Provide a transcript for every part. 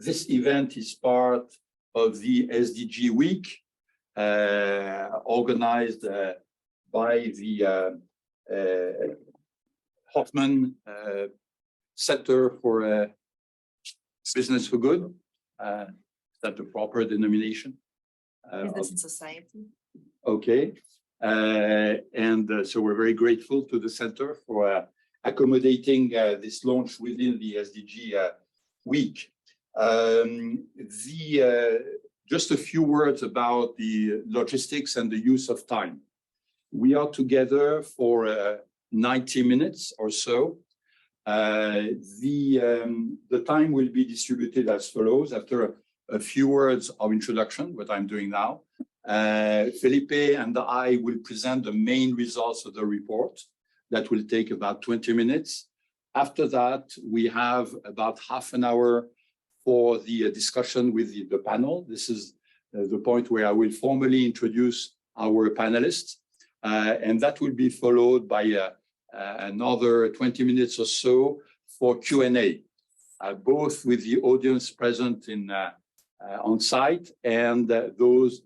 This event is part of the SDG week organized by the Hoffman Center for Business for Good. Is that the proper denomination? Business and Society. Okay. So we're very grateful to the center for accommodating this launch within the SDG week. Just a few words about the logistics and the use of time. We are together for 90 minutes or so. The time will be distributed as follows. After a few words of introduction, what I'm doing now, Felipe and I will present the main results of the report. That will take about 20 minutes. After that, we have about half an hour for the discussion with the panel. This is the point where I will formally introduce our panelists. And that will be followed by another 20 minutes or so for Q&A, both with the audience present on site and those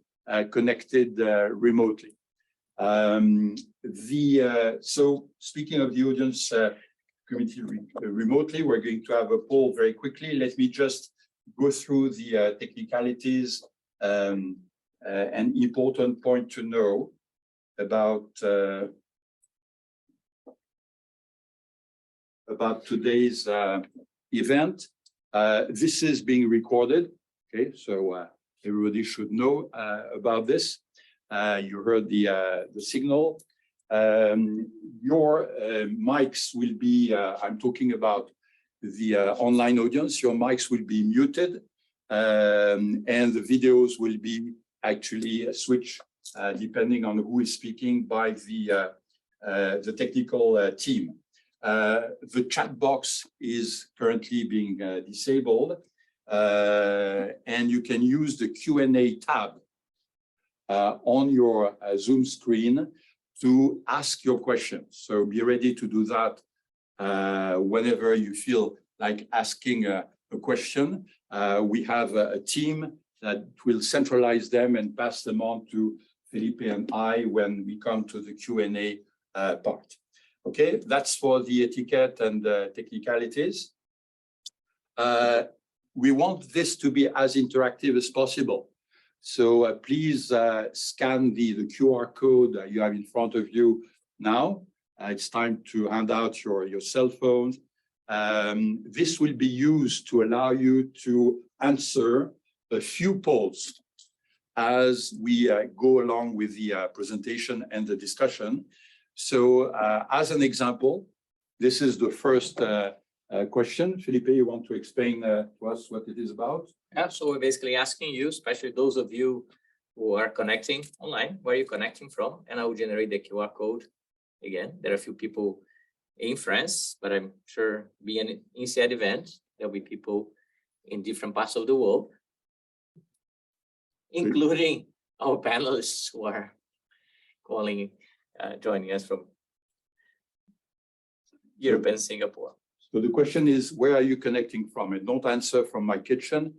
connected remotely. So speaking of the audience community remotely, we're going to have a poll very quickly. Let me just go through the technicalities. An important point to know about today's event. This is being recorded. Okay, so everybody should know about this. You heard the signal. Your mics will be, I'm talking about the online audience, your mics will be muted and the videos will be actually switched depending on who is speaking by the technical team. The chat box is currently being disabled and you can use the Q&A tab on your Zoom screen to ask your questions. So be ready to do that whenever you feel like asking a question. We have a team that will centralize them and pass them on to Felipe and I when we come to the Q&A part. Okay, that's for the etiquette and technicalities. We want this to be as interactive as possible. So please scan the QR code you have in front of you now. It's time to hand out your cell phones. This will be used to allow you to answer a few polls as we go along with the presentation and the discussion. So as an example, this is the first question. Felipe, you want to explain to us what it is about? Yeah, so we're basically asking you, especially those of you who are connecting online, where are you connecting from? And I will generate the QR code again. There are a few people in France, but I'm sure being an INSEAD event, there'll be people in different parts of the world, including our panelists who are calling, joining us from Europe and Singapore. So the question is, where are you connecting from? And don't answer from my kitchen.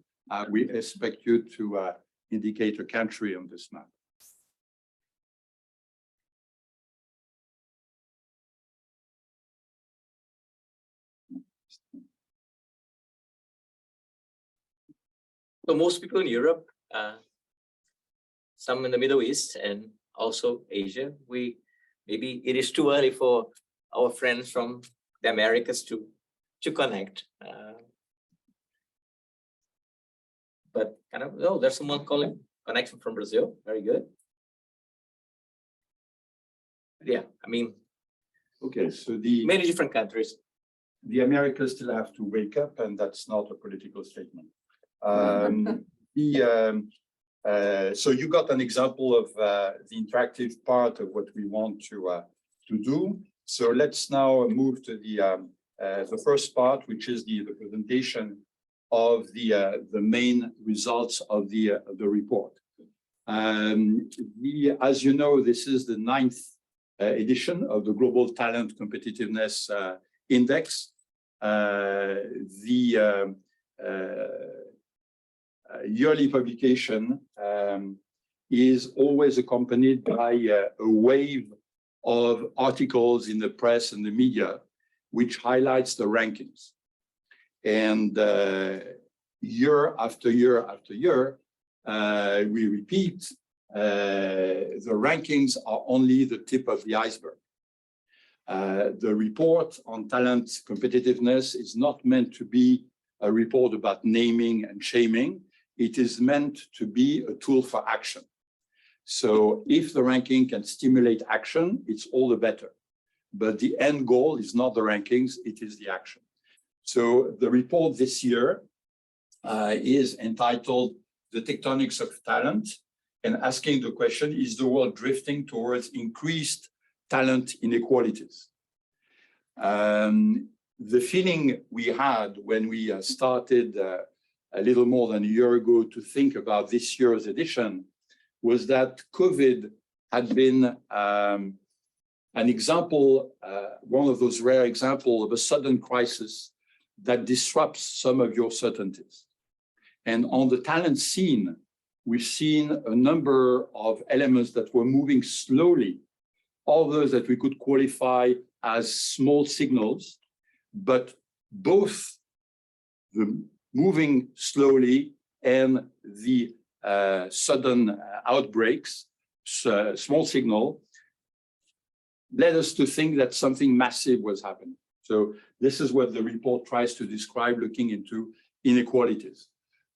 We expect you to indicate a country on this map. So most people in Europe, some in the Middle East and also Asia. Maybe it is too early for our friends from the Americas to connect. But kind of, oh, there's someone calling, connection from Brazil. Very good. Yeah, I mean, okay, so many different countries. The Americans still have to wake up, and that's not a political statement. So you got an example of the interactive part of what we want to do. So let's now move to the first part, which is the presentation of the main results of the report. As you know, this is the 9th edition of the Global Talent Competitiveness Index. yearly publication is always accompanied by a wave of articles in the press and the media, which highlights the rankings. And year after year after year, we repeat, the rankings are only the tip of the iceberg. The report on talent competitiveness is not meant to be a report about naming and shaming. It is meant to be a tool for action. So if the ranking can stimulate action, it's all the better. But the end goal is not the rankings, it is the action. So the report this year is entitled The Tectonics of Talent, and asking the question, is the world drifting towards increased talent inequalities? The feeling we had when we started a little more than a year ago to think about this year's edition was that COVID had been an example, one of those rare examples of a sudden crisis that disrupts some of your certainties. And on the talent scene, we've seen a number of elements that were moving slowly, others that we could qualify as small signals, but both the moving slowly and the sudden outbreaks, small signal, led us to think that something massive was happening. So this is what the report tries to describe, looking into inequalities.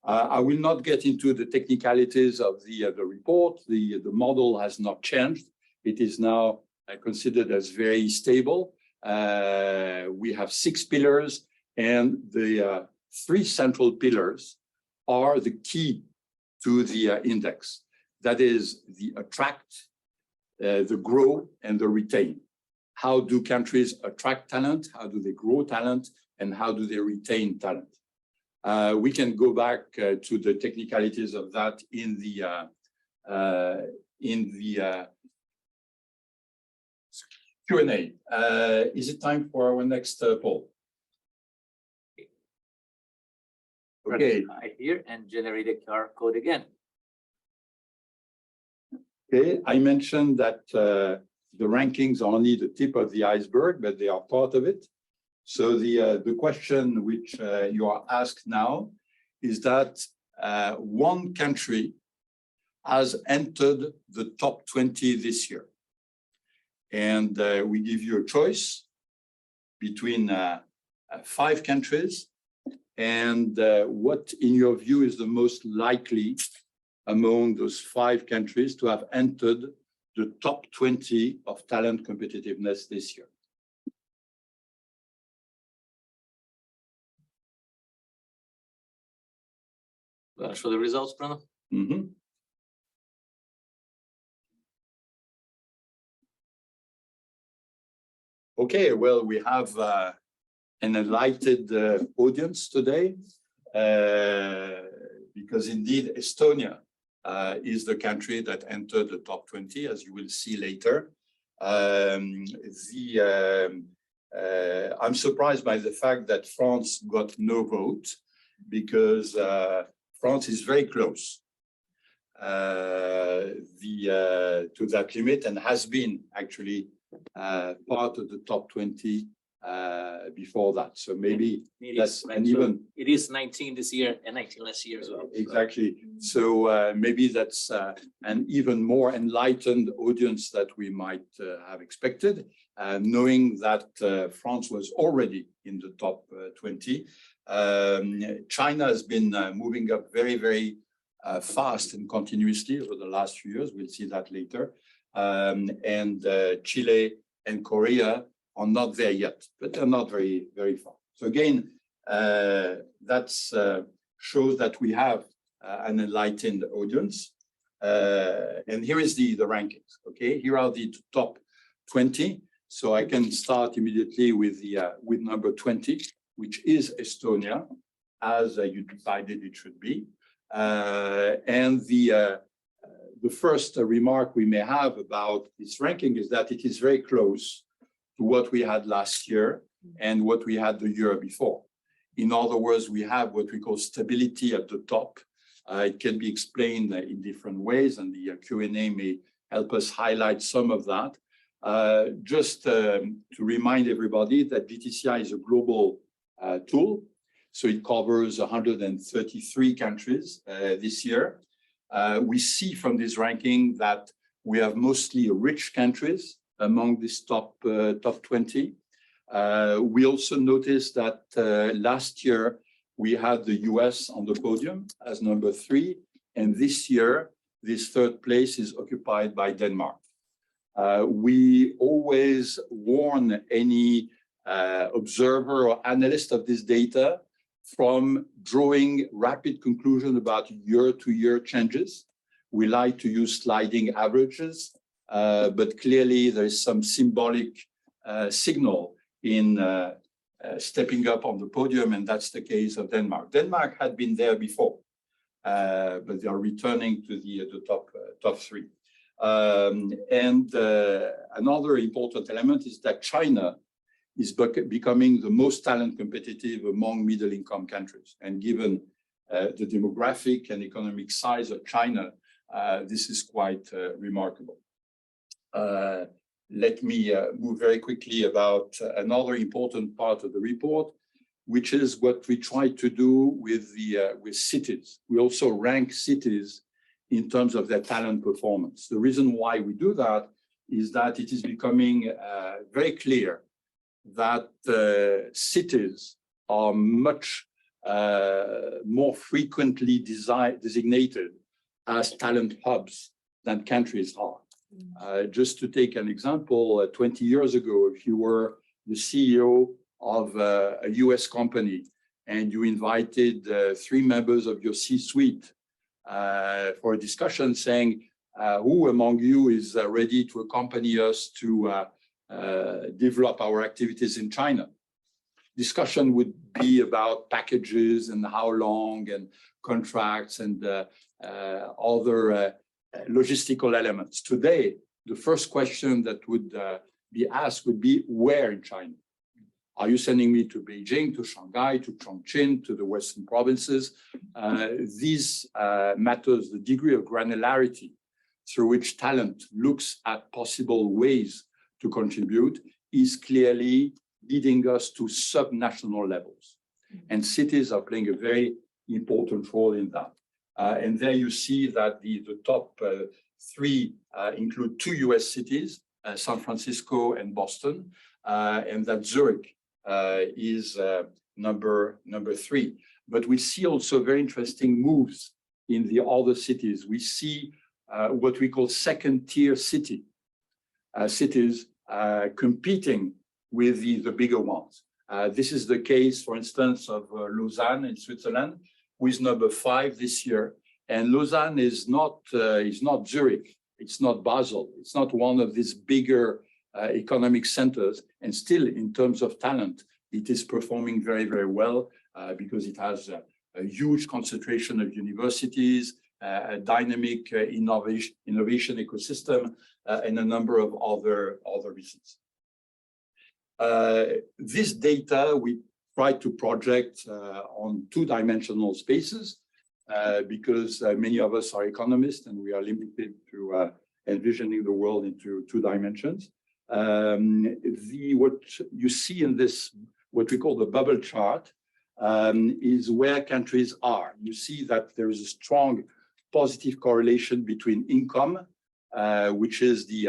I will not get into the technicalities of the report. The model has not changed. It is now considered as very stable. We have 6 pillars, and the 3 central pillars are the key to the index. That is the attract, the grow, and the retain. How do countries attract talent? How do they grow talent? And how do they retain talent? We can go back to the technicalities of that in the Q&A. Is it time for our next poll? Okay. Here and generate a QR code again. Okay, I mentioned that the rankings are only the tip of the iceberg, but they are part of it. So the question which you are asked now is that one country has entered the top 20 this year. And we give you a choice between 5 countries, and what, in your view, is the most likely among those 5 countries to have entered the top 20 of talent competitiveness this year? Show the results, Bruno. Mm-hmm. Okay, well, we have an enlightened audience today, because indeed Estonia is the country that entered the top 20, as you will see later. I'm surprised by the fact that France got no vote, because France is very close to that limit, and has been actually part of the top 20 before that. So maybe that's an even. It is 19 this year and 19 last year as well. Exactly. So maybe that's an even more enlightened audience that we might have expected, knowing that France was already in the top 20. China has been moving up very, very fast and continuously over the last few years. We'll see that later. And Chile and Korea are not there yet, but they're not very, very far. So again, that shows that we have an enlightened audience. And here is the rankings. Okay, here are the top 20. So I can start immediately with with number 20, which is Estonia, as you decided it should be. And the first remark we may have about this ranking is that it is very close to what we had last year and what we had the year before. In other words, we have what we call stability at the top, It can be explained in different ways, and the Q&A may help us highlight some of that. Just to remind everybody that GTCI is a global tool. So it covers 133 countries this year. We see from this ranking that we have mostly rich countries among this top 20. We also noticed that last year we had the US on the podium as number 3, and this year this third place is occupied by Denmark. We always warn any observer or analyst of this data from drawing rapid conclusions about year-to-year changes. We like to use sliding averages, but clearly there is some symbolic signal in stepping up on the podium, and that's the case of Denmark. Denmark had been there before, but they are returning to the top 3. Another important element is that China is becoming the most talent competitive among middle-income countries. And given the demographic and economic size of China, this is quite remarkable. Let me move very quickly about another important part of the report, which is what we try to do with cities. We also rank cities in terms of their talent performance. The reason why we do that is that it is becoming very clear that cities are much more frequently designated as talent hubs than countries are. Just to take an example, 20 years ago, if you were the CEO of a US company and you invited 3 members of your C-suite for a discussion saying, who among you is ready to accompany us to develop our activities in China? Discussion would be about packages and how long and contracts and other logistical elements. Today, the first question that would be asked would be, where in China? Are you sending me to Beijing, to Shanghai, to Chongqing, to the Western provinces? These matters, the degree of granularity through which talent looks at possible ways to contribute is clearly leading us to subnational levels. And cities are playing a very important role in that. And there you see that the top 3 include 2 US cities, San Francisco and Boston, and that Zurich is number 3. But we see also very interesting moves in the other cities. We see what we call second-tier cities competing with the bigger ones. This is the case, for instance, of Lausanne in Switzerland, who is number 5 this year. And Lausanne is not Zurich, it's not Basel, it's not one of these bigger economic centers. And still, in terms of talent, it is performing very, very well because it has a huge concentration of universities, a dynamic innovation ecosystem, and a number of other reasons. This data we try to project on 2-dimensional spaces because many of us are economists and we are limited to envisioning the world into 2 dimensions. What you see in this, what we call the bubble chart, is where countries are. You see that there is a strong positive correlation between income, which is the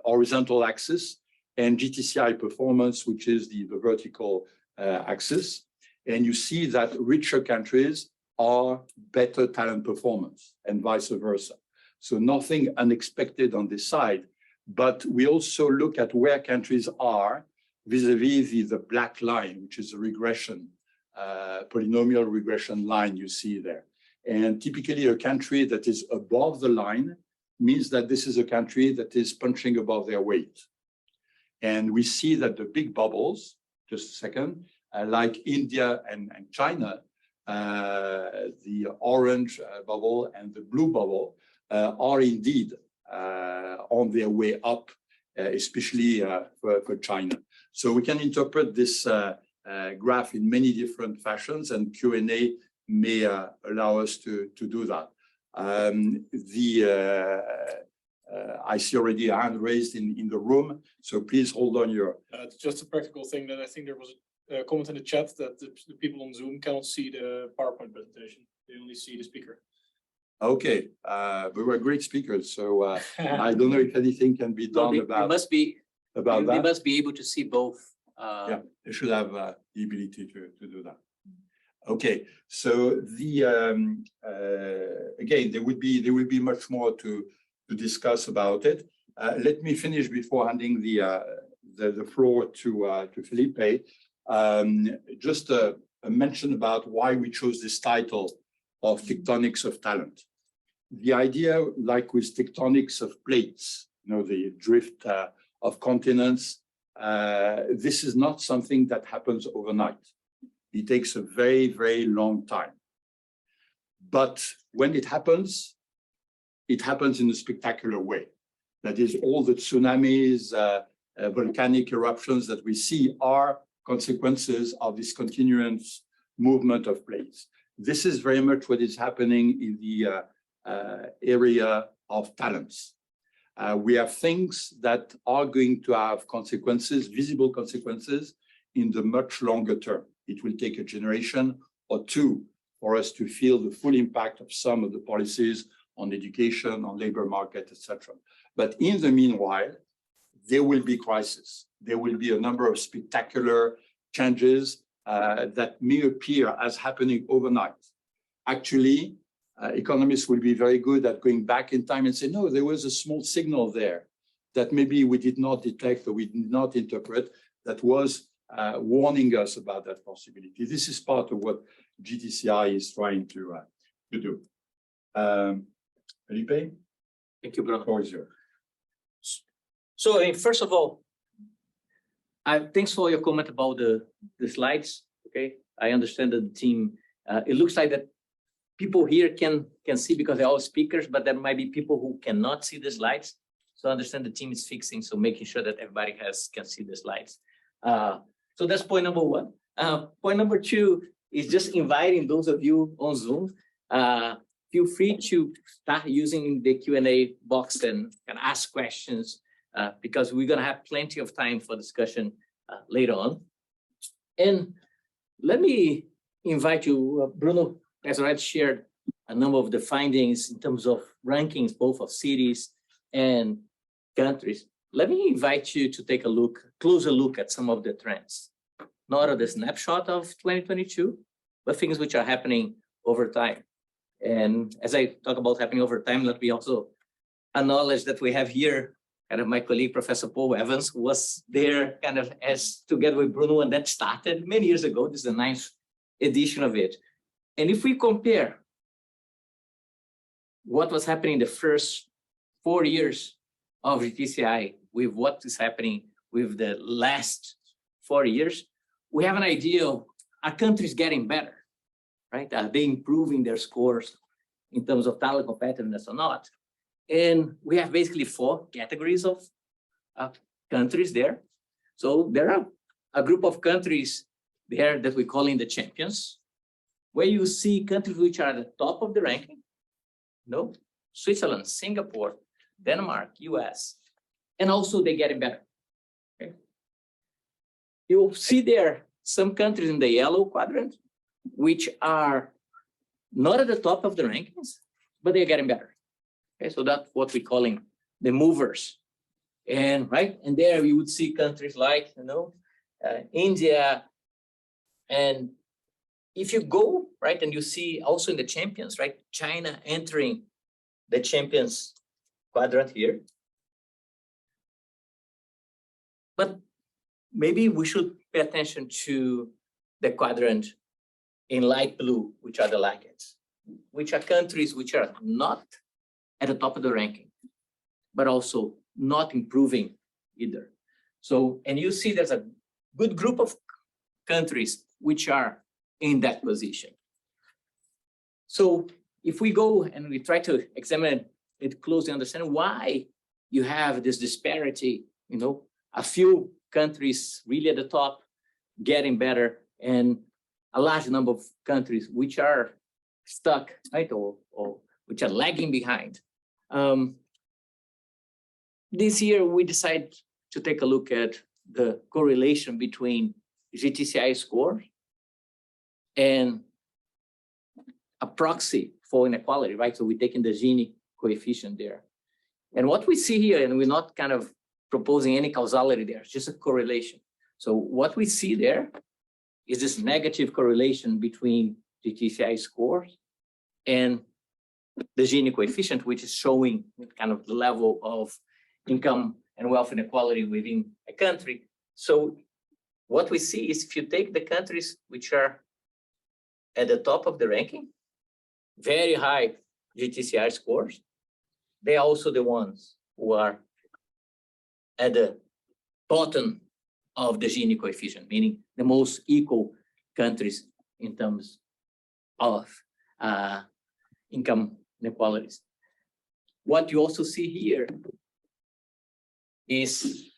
horizontal axis, and GTCI performance, which is the vertical axis. And you see that richer countries are better talent performance and vice versa. So nothing unexpected on this side, but we also look at where countries are vis-a-vis the black line, which is a regression, polynomial regression line you see there. And typically a country that is above the line means that this is a country that is punching above their weight. And we see that the big bubbles, just a second, like India and China, the orange bubble and the blue bubble are indeed on their way up, especially for China. So we can interpret this graph in many different fashions, and Q&A may allow us to do that. I see already a hand raised in the room, so please hold on your. It's just a practical thing that I think there was a comment in the chat that the people on Zoom cannot see the PowerPoint presentation. They only see the speaker. Okay, we were great speakers, so I don't know if anything can be done about must be about They that. must be able to see both. Yeah, they should have the ability to do that. Okay, so again, there will be much more to discuss about it. Let me finish before handing the floor to Felipe. Just a mention about why we chose this title of Tectonics of Talent. The idea, like with tectonics of plates, the drift of continents, this is not something that happens overnight. It takes a very, very long time. But when it happens in a spectacular way. That is, all the tsunamis, volcanic eruptions that we see are consequences of this continuous movement of plates. This is very much what is happening in the area of talents. We have things that are going to have consequences, visible consequences, in the much longer term. It will take a generation or two for us to feel the full impact of some of the policies on education, on labor market, etc. But in the meanwhile, there will be crises. There will be a number of spectacular changes that may appear as happening overnight. Actually, economists will be very good at going back in time and say, no, there was a small signal there that maybe we did not detect or we did not interpret that was warning us about that possibility. This is part of what GTCI is trying to do. Felipe? Thank you, Bruno. Floor is yours. So first of all, thanks for your comment about the slides. Okay, I understand that the team. It looks like that people here can see because they're all speakers, but there might be people who cannot see the slides. So I understand the team is fixing, so making sure that everybody can see the slides. So that's point number one. Point number two is just inviting those of you on Zoom. Feel free to start using the Q&A box and ask questions because we're going to have plenty of time for discussion later on. And let me invite you, Bruno has already shared a number of the findings in terms of rankings, both of cities and countries. Let me invite you to take a closer look at some of the trends, not at the snapshot of 2022, but things which are happening over time. And as I talk about happening over time, let me also acknowledge that we have here kind of my colleague, Professor Paul Evans, who was there kind of as together with Bruno, and that started many years ago. This is the 9th edition of it. And if we compare what was happening in the first 4 years of GTCI with what is happening with the last 4 years, we have an idea of are countries getting better, right? Are they improving their scores in terms of talent competitiveness or not? And we have basically 4 categories of countries there. So there are a group of countries there that we call in the champions, where you see countries which are at the top of the ranking. Switzerland, Singapore, Denmark, US, and also they're getting better. Okay. You'll see there some countries in the yellow quadrant, which are not at the top of the rankings, but they're getting better. Okay, so that's what we're calling the movers. And there you would see countries like, India. And if you go, and you see also in the champions, China entering the champions quadrant here. But maybe we should pay attention to the quadrant in light blue, which are the laggards, which are countries which are not at the top of the ranking, but also not improving either. So, and you see there's a good group of countries which are in that position. So if we go and we try to examine it closely, understand why you have this disparity, a few countries really at the top getting better and a large number of countries which are stuck, right, or which are lagging behind. This year, we decided to take a look at the correlation between GTCI score and a proxy for inequality, right? So we're taking the Gini coefficient there. And what we see here, and we're not kind of proposing any causality there, it's just a correlation. So what we see there is this negative correlation between GTCI scores and the Gini coefficient, which is showing kind of the level of income and wealth inequality within a country. So what we see is if you take the countries which are at the top of the ranking, very high GTCI scores, they are also the ones who are at the bottom of the Gini coefficient, meaning the most equal countries in terms of income inequalities. What you also see here is,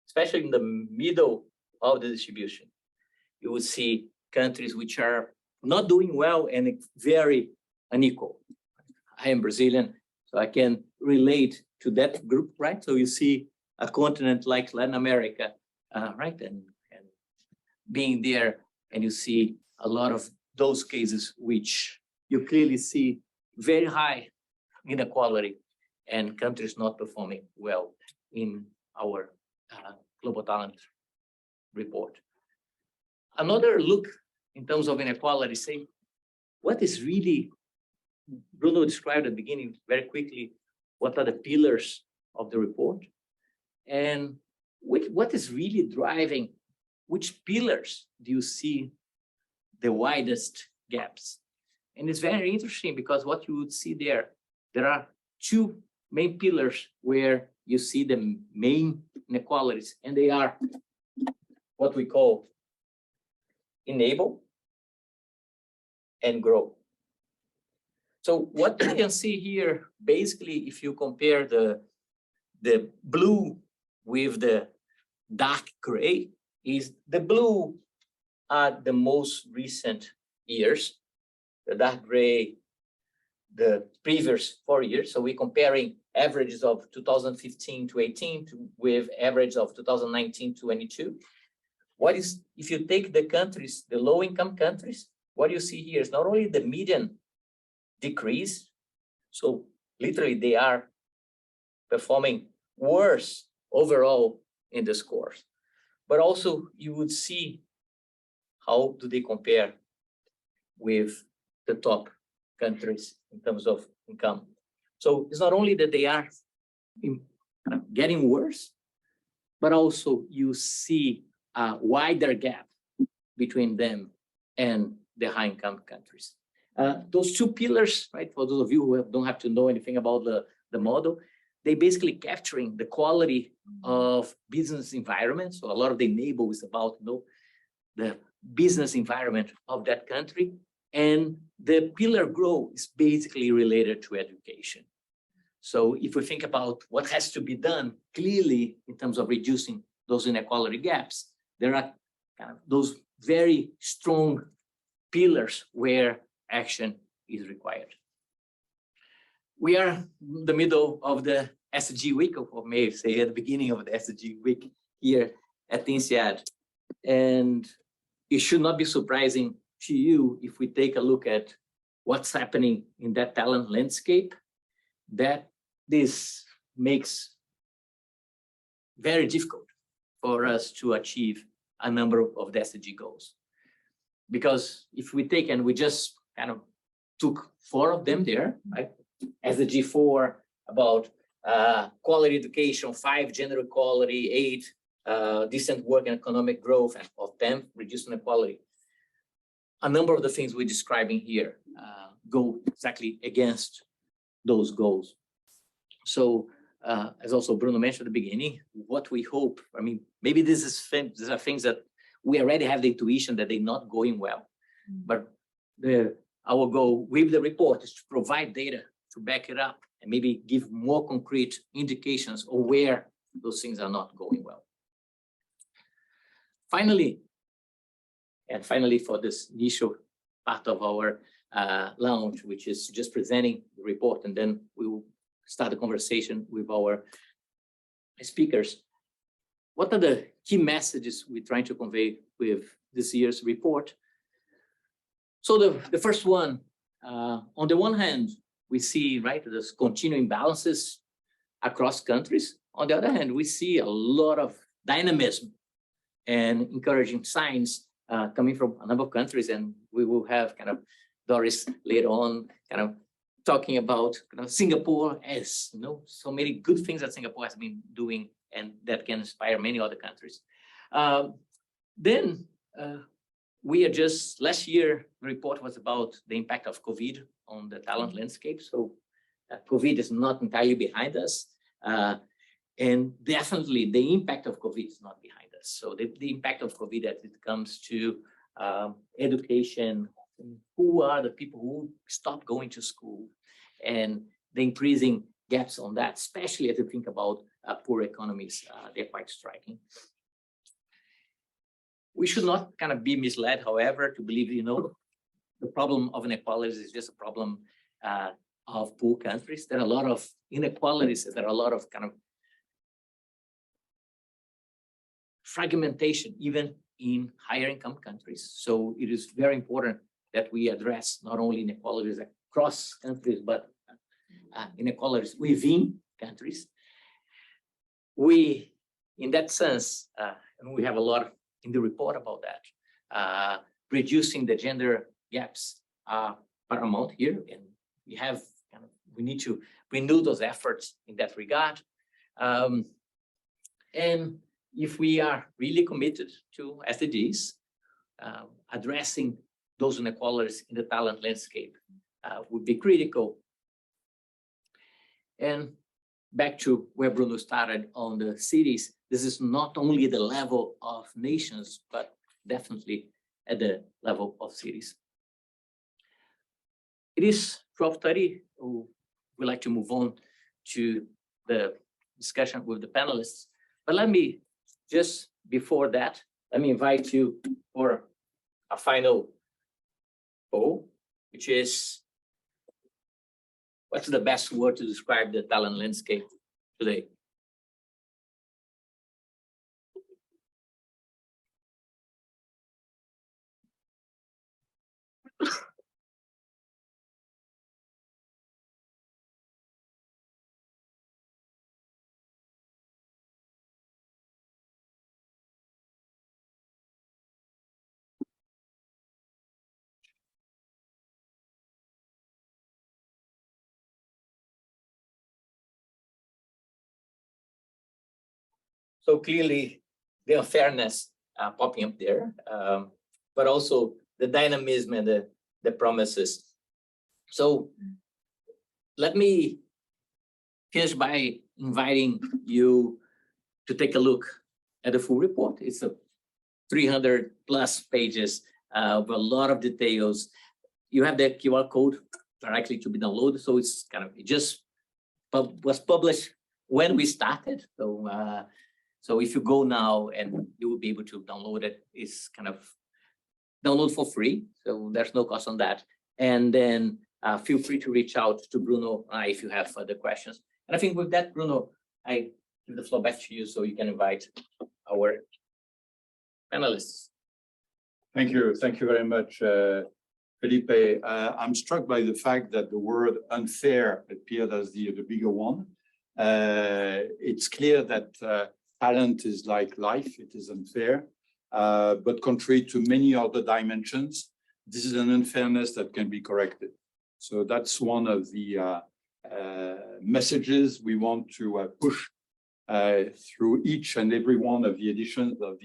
especially in the middle of the distribution, you will see countries which are not doing well and very unequal. I am Brazilian, so I can relate to that group, right? So you see a continent like Latin America, right? And being there, and you see a lot of those cases which you clearly see very high inequality and countries not performing well in our global talent report. Another look in terms of inequality, say, what is really, Bruno described at the beginning very quickly, what are the pillars of the report, and what is really driving, which pillars do you see the widest gaps? And it's very interesting because what you would see there are two main pillars where you see the main inequalities, and they are what we call enable and grow. So what you can see here, basically, if you compare the blue with the dark gray, is the blue are the most recent years, the dark gray, the previous 4 years. So we're comparing averages of 2015 to 18 with average of 2019 to 22. What is, if you take the countries, the low income countries, what you see here is not only the median decrease, so literally they are performing worse overall in the scores, but also you would see how do they compare with the top countries in terms of income. So it's not only that they are getting worse, but also you see a wider gap between them and the high income countries. Those two pillars, right, for those of you who don't have to know anything about the model, they basically capturing the quality of business environment. So a lot of the enable is about, you know, the business environment of that country. And the pillar grow is basically related to education. So if we think about what has to be done, clearly in terms of reducing those inequality gaps, there are kind of those very strong pillars where action is required. We are in the middle of the SDG week, or may say at the beginning of the SDG week here at the INSEAD. And it should not be surprising to you if we take a look at what's happening in that talent landscape, that this makes very difficult for us to achieve a number of the SDG goals. Because if we take, and we just kind of took 4 of them there, right? SDG 4 about quality education, 5 gender equality, 8 decent work and economic growth, and of 10 reducing inequality. A number of the things we're describing here go exactly against those goals. So as also Bruno mentioned at the beginning, what we hope, I mean, maybe these are things that we already have the intuition that they're not going well, but our goal with the report is to provide data to back it up and maybe give more concrete indications of where those things are not going well. Finally, And finally, for this initial part of our launch, which is just presenting the report, and then we will start a conversation with our speakers. What are the key messages we're trying to convey with this year's report? So the first one, on the one hand, we see, right, there's continuing imbalances across countries. On the other hand, we see a lot of dynamism and encouraging signs coming from a number of countries, and we will have kind of Doris later on kind of talking about Singapore as, you know, so many good things that Singapore has been doing and that can inspire many other countries. We are just, last year, the report was about the impact of COVID on the talent landscape. So COVID is not entirely behind us. And definitely the impact of COVID is not behind us. So the impact of COVID as it comes to education, who are the people who stop going to school, and the increasing gaps on that, especially as you think about poor economies, they're quite striking. We should not kind of be misled, however, to believe, you know, the problem of inequalities is just a problem of poor countries. There are a lot of inequalities, there are a lot of kind of fragmentation, even in higher income countries. So it is very important that we address not only inequalities across countries, but inequalities within countries. We, in that sense, and we have a lot in the report about that, reducing the gender gaps are paramount here, and we need to renew those efforts in that regard. And if we are really committed to SDGs, addressing those inequalities in the talent landscape would be critical. And back to where Bruno started on the cities, this is not only the level of nations, but definitely at the level of cities. It is 12:30. We'd like to move on to the discussion with the panelists. But let me, just before that, let me invite you for a final poll, which is, what's the best word to describe the talent landscape today? So clearly, the unfairness popping up there, but also the dynamism and the promises. So let me finish by inviting you to take a look at the full report. It's a 300+ pages with a lot of details. You have the QR code directly to be downloaded. So it's kind of, it just was published when we started. So if you go now, and you will be able to download it, it's kind of download for free. So there's no cost on that. And then feel free to reach out to Bruno if you have further questions. And I think with that, Bruno, I give the floor back to you so you can invite our panelists. Thank you. Thank you very much, Felipe. I'm struck by the fact that the word unfair appeared as the bigger one. It's clear that talent is like life, it is unfair, but contrary to many other dimensions, this is an unfairness that can be corrected. So that's one of the messages we want to push through each and every one of the editions of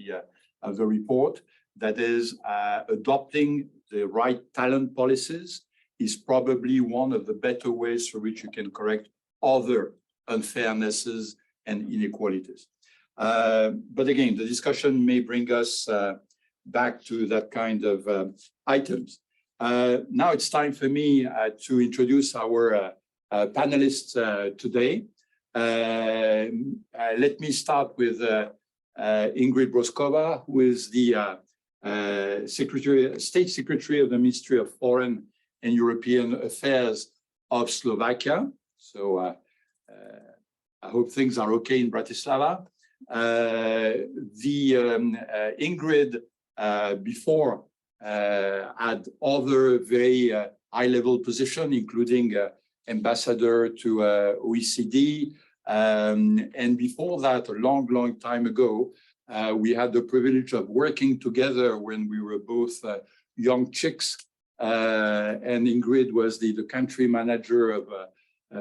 the report. That is, adopting the right talent policies is probably one of the better ways through which you can correct other unfairnesses and inequalities. But again, the discussion may bring us back to that kind of items. Now it's time for me to introduce our panelists today. Let me start with Ingrid Broskova, who is the State Secretary of the Ministry of Foreign and European Affairs of Slovakia. So I hope things are okay in Bratislava. Ingrid before had other very high-level positions, including ambassador to OECD. And before that, a long, long time ago, we had the privilege of working together when we were both young chicks. And Ingrid was the country manager of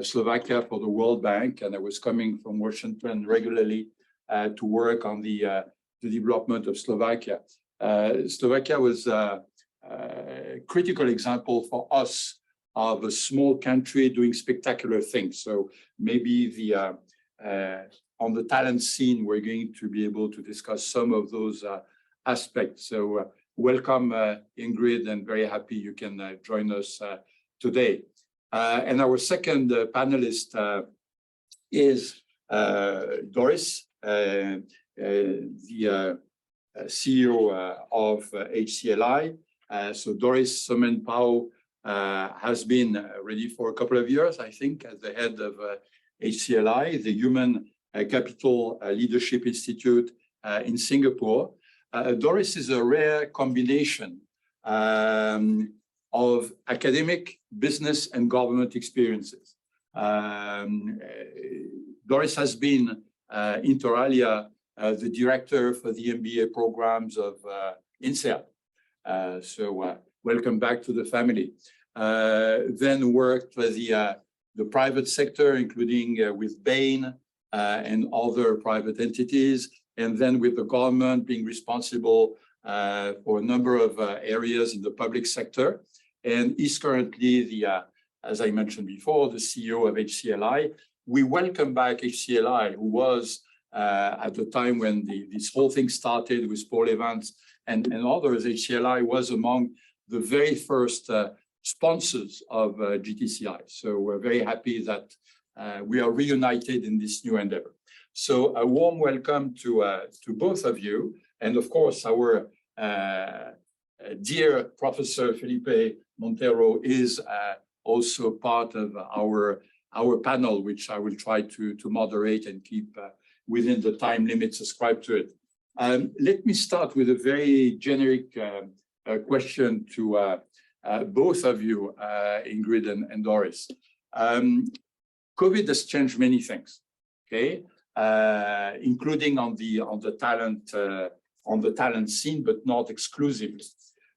Slovakia for the World Bank. And I was coming from Washington regularly to work on the development of Slovakia. Slovakia was a critical example for us of a small country doing spectacular things. So maybe on the talent scene, we're going to be able to discuss some of those aspects. So welcome, Ingrid, and very happy you can join us today. And our second panelist is Doris, the CEO of HCLI. So Doris Somen-Pao has been already for a couple of years, I think, as the head of HCLI, the Human Capital Leadership Institute in Singapore. Doris is a rare combination of academic, business, and government experiences. Doris has been inter alia the director for the MBA programs of INSEAD. So welcome back to the family. Then worked for the private sector, including with Bain and other private entities, and then with the government, being responsible for a number of areas in the public sector. And is currently as I mentioned before, the CEO of HCLI. We welcome back HCLI, who was at the time when this whole thing started with Paul Evans and others. HCLI was among the very first sponsors of GTCI. So we're very happy that we are reunited in this new endeavor. So a warm welcome to both of you. And of course, our dear Professor Felipe Montero is also part of our panel, which I will try to moderate and keep within the time limits ascribed to it. Let me start with a very generic question to both of you, Ingrid and Doris. COVID has changed many things, okay, including on the talent scene, but not exclusively.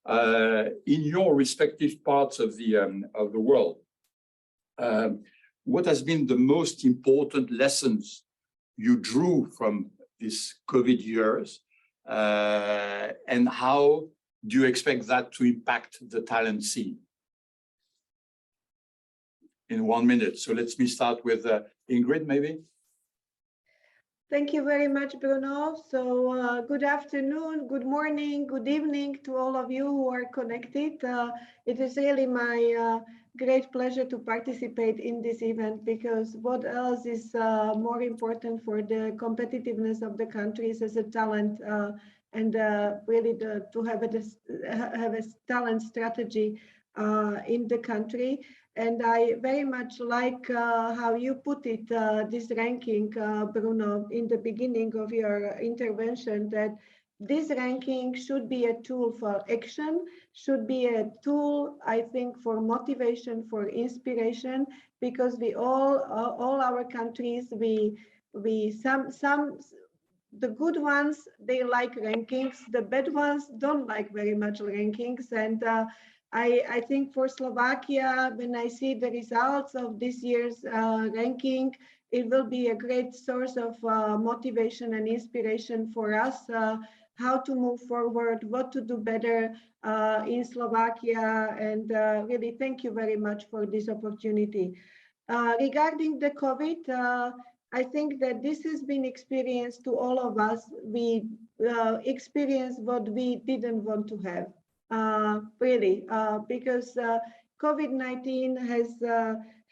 In your respective parts of the world, what has been the most important lessons you drew from these COVID years, and how do you expect that to impact the talent scene? In 1 minute. So let me start with Ingrid, maybe. Thank you very much, Bruno. So good afternoon, good morning, good evening to all of you who are connected. It is really my great pleasure to participate in this event, because what else is more important for the competitiveness of the countries as a talent and really to have a talent strategy in the country. And I very much like how you put it, this ranking, Bruno, in the beginning of your intervention, that this ranking should be a tool for action, should be a tool, I think, for motivation, for inspiration, because we all our countries, the good ones, they like rankings, the bad ones don't like very much rankings. And I think for Slovakia, when I see the results of this year's ranking, it will be a great source of motivation and inspiration for us, how to move forward, what to do better in Slovakia. And really, thank you very much for this opportunity. Regarding the COVID, I think that this has been experienced to all of us. We experienced what we didn't want to have. Really, because COVID-19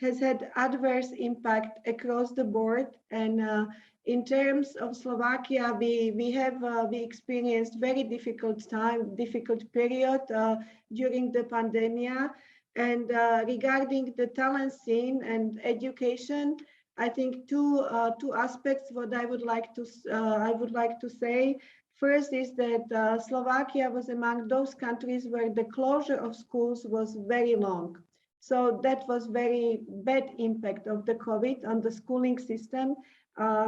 has had adverse impact across the board, and in terms of Slovakia, we experienced very difficult period during the pandemic. And regarding the talent scene and education, I think two aspects what I would like to say. First is that Slovakia was among those countries where the closure of schools was very long. So that was very bad impact of the COVID on the schooling system,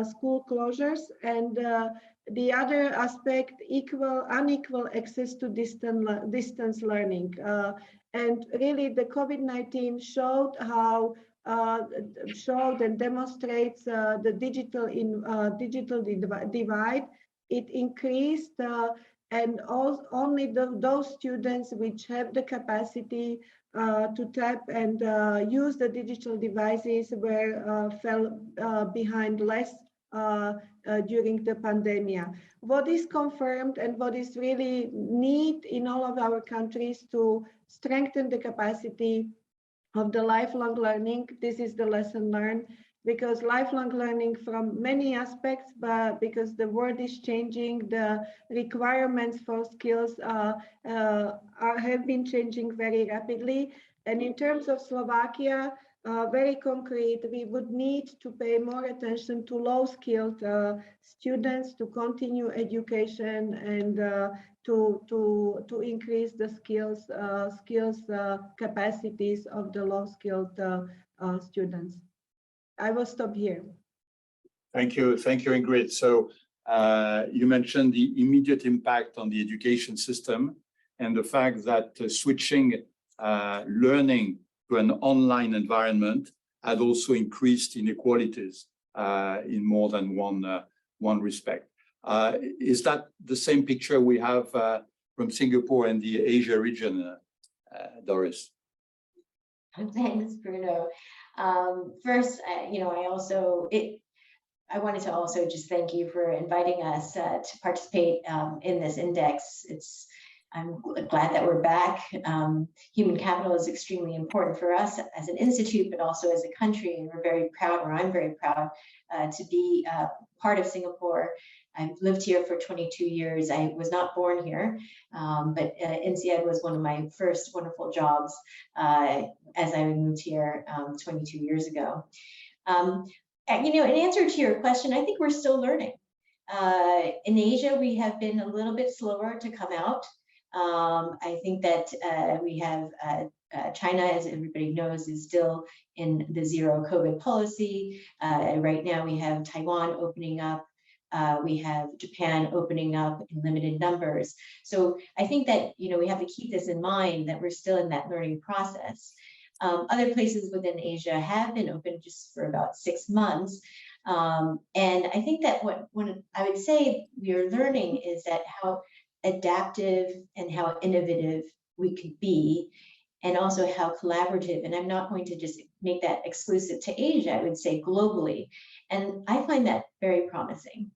school closures. And the other aspect, unequal access to distance learning. And really the COVID-19 showed how showed and demonstrates the digital divide. It increased and only those students which have the capacity to tap and use the digital devices fell behind less during the pandemic. What is confirmed and what is really need in all of our countries to strengthen the capacity of the lifelong learning. This is the lesson learned, because lifelong learning from many aspects, but because the world is changing, the requirements for skills have been changing very rapidly. And in terms of Slovakia, very concrete, we would need to pay more attention to low-skilled students to continue education and to increase the skills capacities of the low-skilled students. I will stop here. Thank you, Ingrid. So you mentioned the immediate impact on the education system and the fact that switching learning to an online environment had also increased inequalities in more than one respect. Is that the same picture we have from Singapore and the Asia region, Doris? Thanks, Bruno. First, I wanted to also just thank you for inviting us to participate in this index. I'm glad that we're back. Human capital is extremely important for us as an institute, but also as a country, and we're very proud, or I'm very proud, to be part of Singapore. I've lived here for 22 years. I was not born here, but INSEAD was one of my first wonderful jobs as I moved here 22 years ago. In answer to your question, I think we're still learning. In Asia, we have been a little bit slower to come out. I think that we have China, as everybody knows, is still in the zero COVID policy. Right now, we have Taiwan opening up. We have Japan opening up in limited numbers. So I think that we have to keep this in mind, that we're still in that learning process. Other places within Asia have been open just for about 6 months. And I think that what I would say we are learning is that how adaptive and how innovative we could be, and also how collaborative. And I'm not going to just make that exclusive to Asia, I would say globally. And I find that very promising.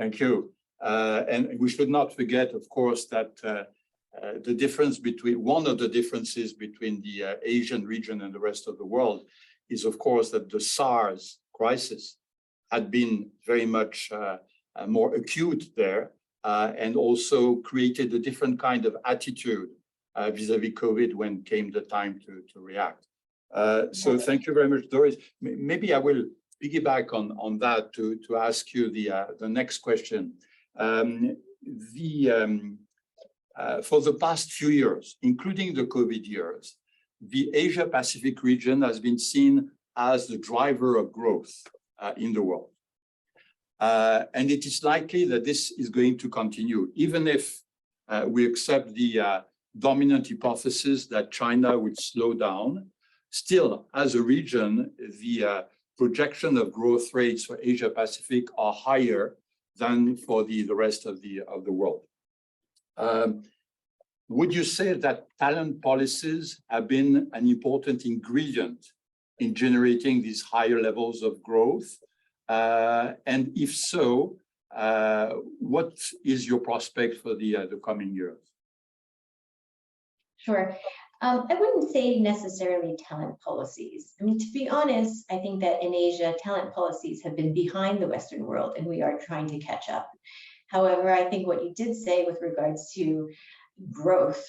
Thank you. And we should not forget, of course, that one of the differences between the Asian region and the rest of the world is, of course, that the SARS crisis had been very much more acute there, and also created a different kind of attitude vis-a-vis COVID when came the time to react. So thank you very much, Doris. Maybe I will piggyback on that to ask you the next question. For the past few years, including the COVID years, the Asia Pacific region has been seen as the driver of growth in the world. And it is likely that this is going to continue, even if we accept the dominant hypothesis that China would slow down. Still, as a region, the projection of growth rates for Asia Pacific are higher than for the rest of the world. Would you say that talent policies have been an important ingredient in generating these higher levels of growth? And if so, what is your prospect for the coming years? Sure. I wouldn't say necessarily talent policies. I mean, to be honest, I think that in Asia, talent policies have been behind the Western world, and we are trying to catch up. However, I think what you did say with regards to growth,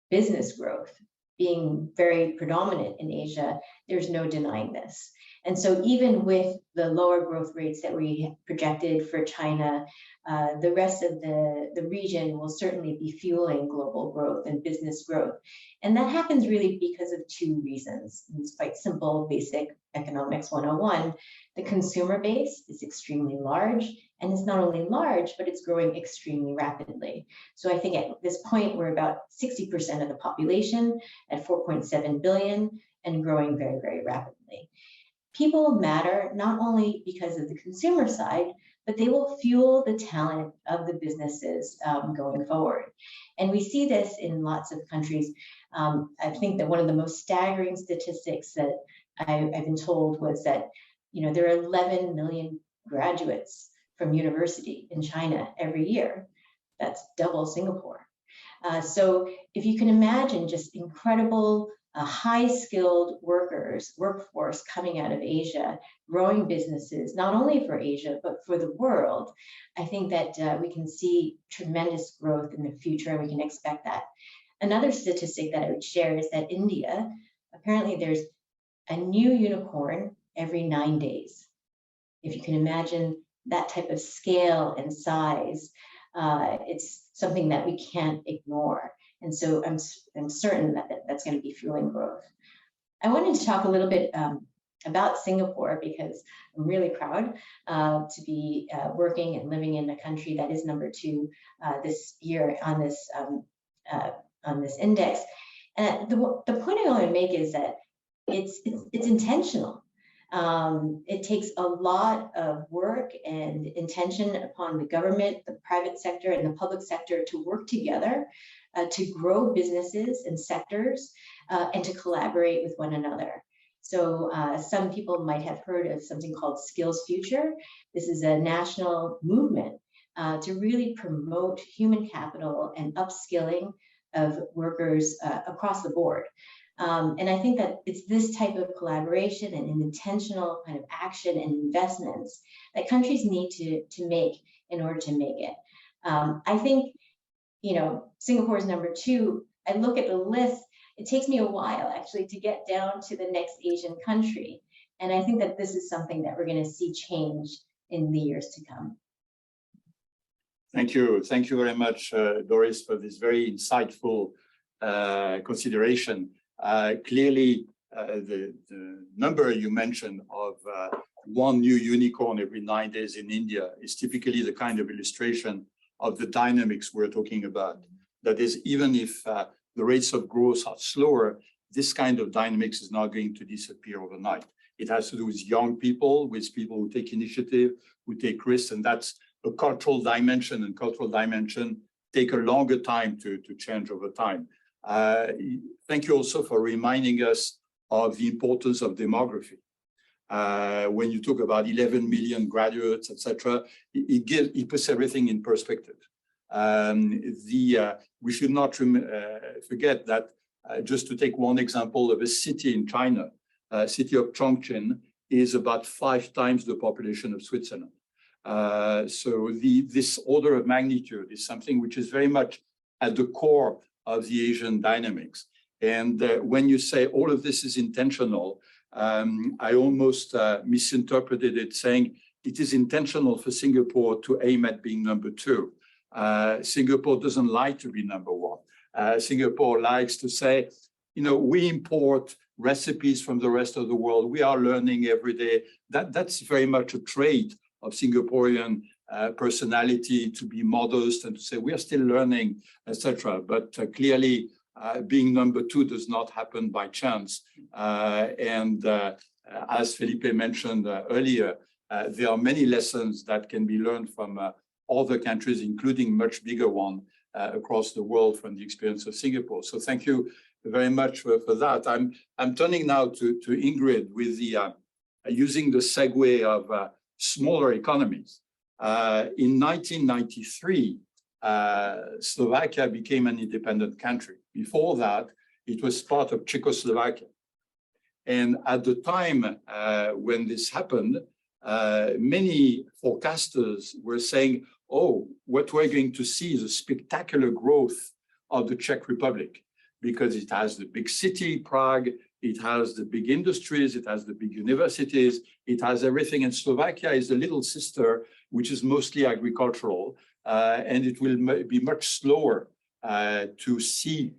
business growth, being very predominant in Asia, there's no denying this. And so even with the lower growth rates that we projected for China, the rest of the region will certainly be fueling global growth and business growth. And that happens really because of two reasons. It's quite simple, basic economics 101. The consumer base is extremely large, and it's not only large, but it's growing extremely rapidly. So I think at this point, we're about 60% of the population at 4.7 billion and growing very, very rapidly. People matter not only because of the consumer side, but they will fuel the talent of the businesses going forward. And we see this in lots of countries. I think that one of the most staggering statistics that I've been told was that, you know, there are 11 million graduates from university in China every year. That's double Singapore. So if you can imagine just incredible high-skilled workforce coming out of Asia, growing businesses, not only for Asia, but for the world, I think that we can see tremendous growth in the future, and we can expect that. Another statistic that I would share is that India, apparently there's a new unicorn every 9 days. If you can imagine that type of scale and size, it's something that we can't ignore. And so I'm certain that that's going to be fueling growth. I wanted to talk a little bit about Singapore because I'm really proud to be working and living in a country that is #2 this year on this index. And the point I want to make is that it's intentional. It takes a lot of work and intention upon the government, the private sector, and the public sector to work together to grow businesses and sectors and to collaborate with one another. So some people might have heard of something called Skills Future. This is a national movement to really promote human capital and upskilling of workers across the board. And I think that it's this type of collaboration and an intentional kind of action and investments that countries need to make in order to make it. I think, you know, Singapore is #2. I look at the list, it takes me a while actually to get down to the next Asian country. And I think that this is something that we're going to see change in the years to come. Thank you. Thank you very much, Doris, for this very insightful consideration. Clearly, the number you mentioned of one new unicorn every 9 days in India is typically the kind of illustration of the dynamics we're talking about. That is, even if the rates of growth are slower, this kind of dynamics is not going to disappear overnight. It has to do with young people, with people who take initiative, who take risks, and that's a cultural dimension, and cultural dimension take a longer time to change over time. Thank you also for reminding us of the importance of demography. When you talk about 11 million graduates, etc., it puts everything in perspective. We should not forget that, just to take one example of a city in China, city of Chongqing is about 5 times the population of Switzerland. So this order of magnitude is something which is very much at the core of the Asian dynamics. And when you say all of this is intentional, I almost misinterpreted it, saying it is intentional for Singapore to aim at being #2. Singapore doesn't like to be #1. Singapore likes to say, you know, we import recipes from the rest of the world. We are learning every day. That's very much a trait of Singaporean personality, to be modest and to say we are still learning, etc. But clearly, being #2 does not happen by chance. As Felipe mentioned earlier, there are many lessons that can be learned from other countries, including much bigger one across the world, from the experience of Singapore. So thank you very much for that. I'm turning now to Ingrid with the using the segue of smaller economies. In 1993, Slovakia became an independent country. Before that, It was part of Czechoslovakia. And at the time when this happened, many forecasters were saying, oh, what we're going to see is a spectacular growth of the Czech Republic, because it has the big city, Prague, it has the big industries, it has the big universities, it has everything. And Slovakia is a little sister, which is mostly agricultural, and it will be much slower to see,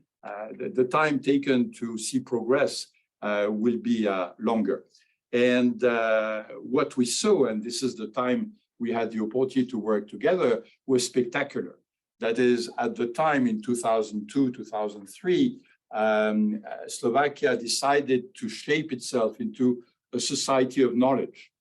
the time taken to see progress will be longer. And what we saw, and this is the time we had the opportunity to work together, was spectacular. That is, at the time in 2002, 2003, Slovakia decided to shape itself into a society of knowledge.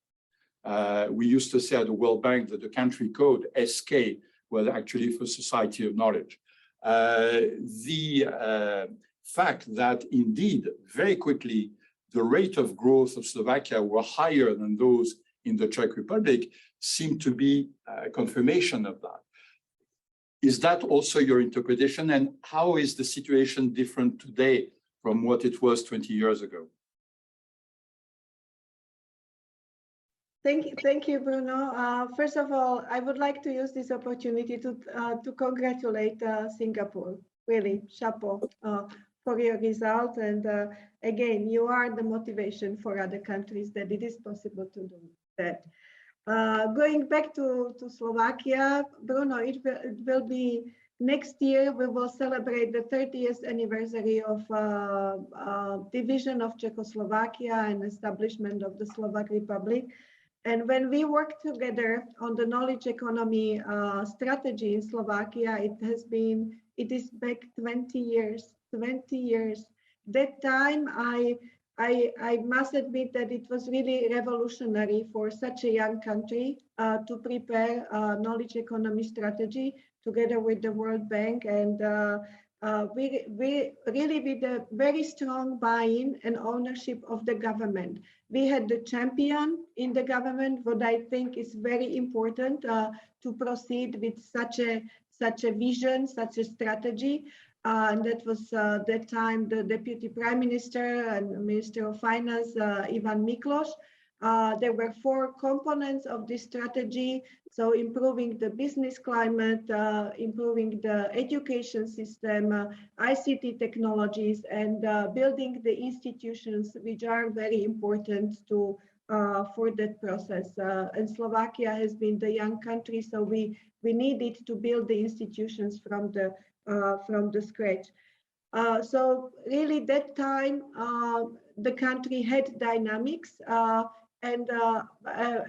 We used to say at the World Bank that the country code, SK, was actually for society of knowledge. The fact that indeed, very quickly, the rate of growth of Slovakia were higher than those in the Czech Republic seemed to be a confirmation of that. Is that also your interpretation? And how is the situation different today from what it was 20 years ago? Thank you, Bruno. First of all, I would like to use this opportunity to congratulate Singapore. Really, chapeau for your result. And again, you are the motivation for other countries that it is possible to do that. Going back to Slovakia, Bruno, it will be next year. We will celebrate the 30th anniversary of division of Czechoslovakia and establishment of the Slovak Republic. And when we work together on the knowledge economy strategy in Slovakia, it is back 20 years. 20 years. That time, I must admit that it was really revolutionary for such a young country to prepare a knowledge economy strategy together with the World Bank. And we really with a very strong buy-in and ownership of the government. We had the champion in the government, what I think is very important to proceed with such a vision, such a strategy. And that was that time the Deputy Prime Minister and Minister of Finance, Ivan Miklos. There were 4 components of this strategy. So improving the business climate, improving the education system, ICT technologies, and building the institutions which are very important to for that process. And Slovakia has been the young country, so we needed to build the institutions from the scratch. So really that time, the country had dynamics. And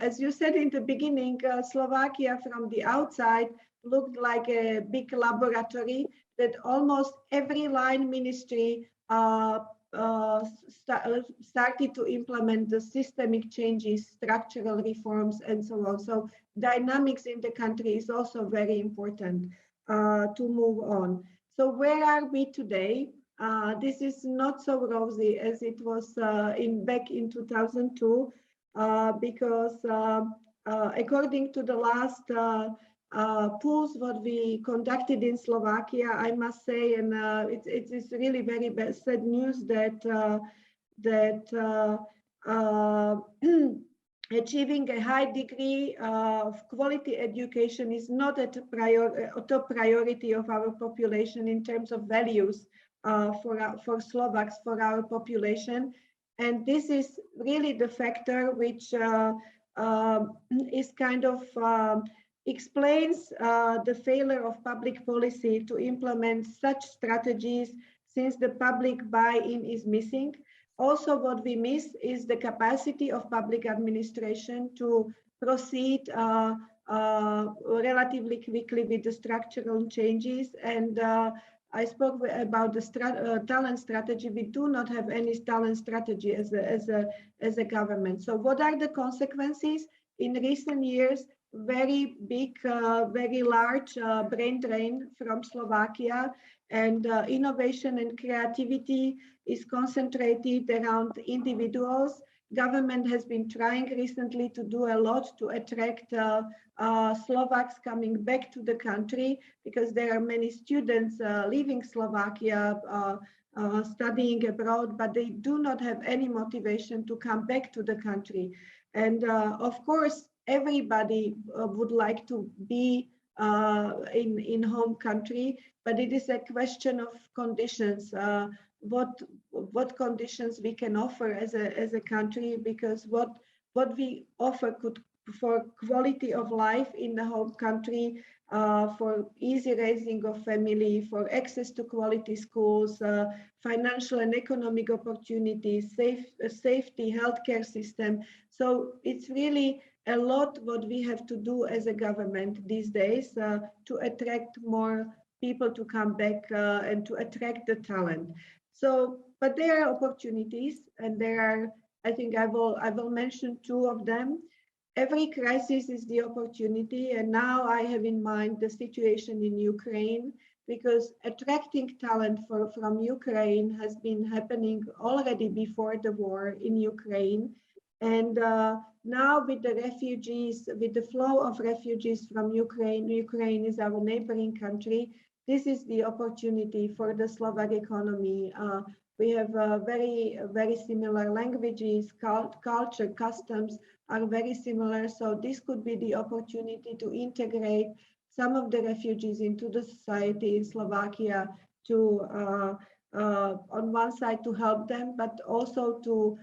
as you said in the beginning, Slovakia from the outside looked like a big laboratory that almost every line ministry started to implement the systemic changes, structural reforms, and so on. So dynamics in the country is also very important to move on. So where are we today? This is not so rosy as it was back in 2002. Because according to the last polls what we conducted in Slovakia, I must say, and it is really very sad news that achieving a high degree of quality education is not a top priority of our population in terms of values for Slovaks, for our population. And this is really the factor which is kind of explains the failure of public policy to implement such strategies, since the public buy-in is missing. Also, what we miss is the capacity of public administration to proceed relatively quickly with the structural changes. And I spoke about the talent strategy. We do not have any talent strategy as a government. So what are the consequences? In recent years, very big, very large brain drain from Slovakia, and innovation and creativity is concentrated around individuals. Government has been trying recently to do a lot to attract Slovaks coming back to the country, because there are many students leaving Slovakia studying abroad, but they do not have any motivation to come back to the country. And of course, everybody would like to be in home country, but it is a question of conditions. What conditions we can offer as a country, because what we offer could for quality of life in the home country, for easy raising of family, for access to quality schools, financial and economic opportunities, safety, healthcare system. So it's really a lot what we have to do as a government these days to attract more people to come back and to attract the talent. So, but there are opportunities, and there are, I think I will mention two of them. Every crisis is the opportunity, and now I have in mind the situation in Ukraine, because attracting talent from Ukraine has been happening already before the war in Ukraine. And now with the refugees, with the flow of refugees from Ukraine, Ukraine is our neighboring country. This is the opportunity for the Slovak economy. We have very similar languages, culture, customs are very similar. So this could be the opportunity to integrate some of the refugees into the society in Slovakia, to on one side to help them, but also to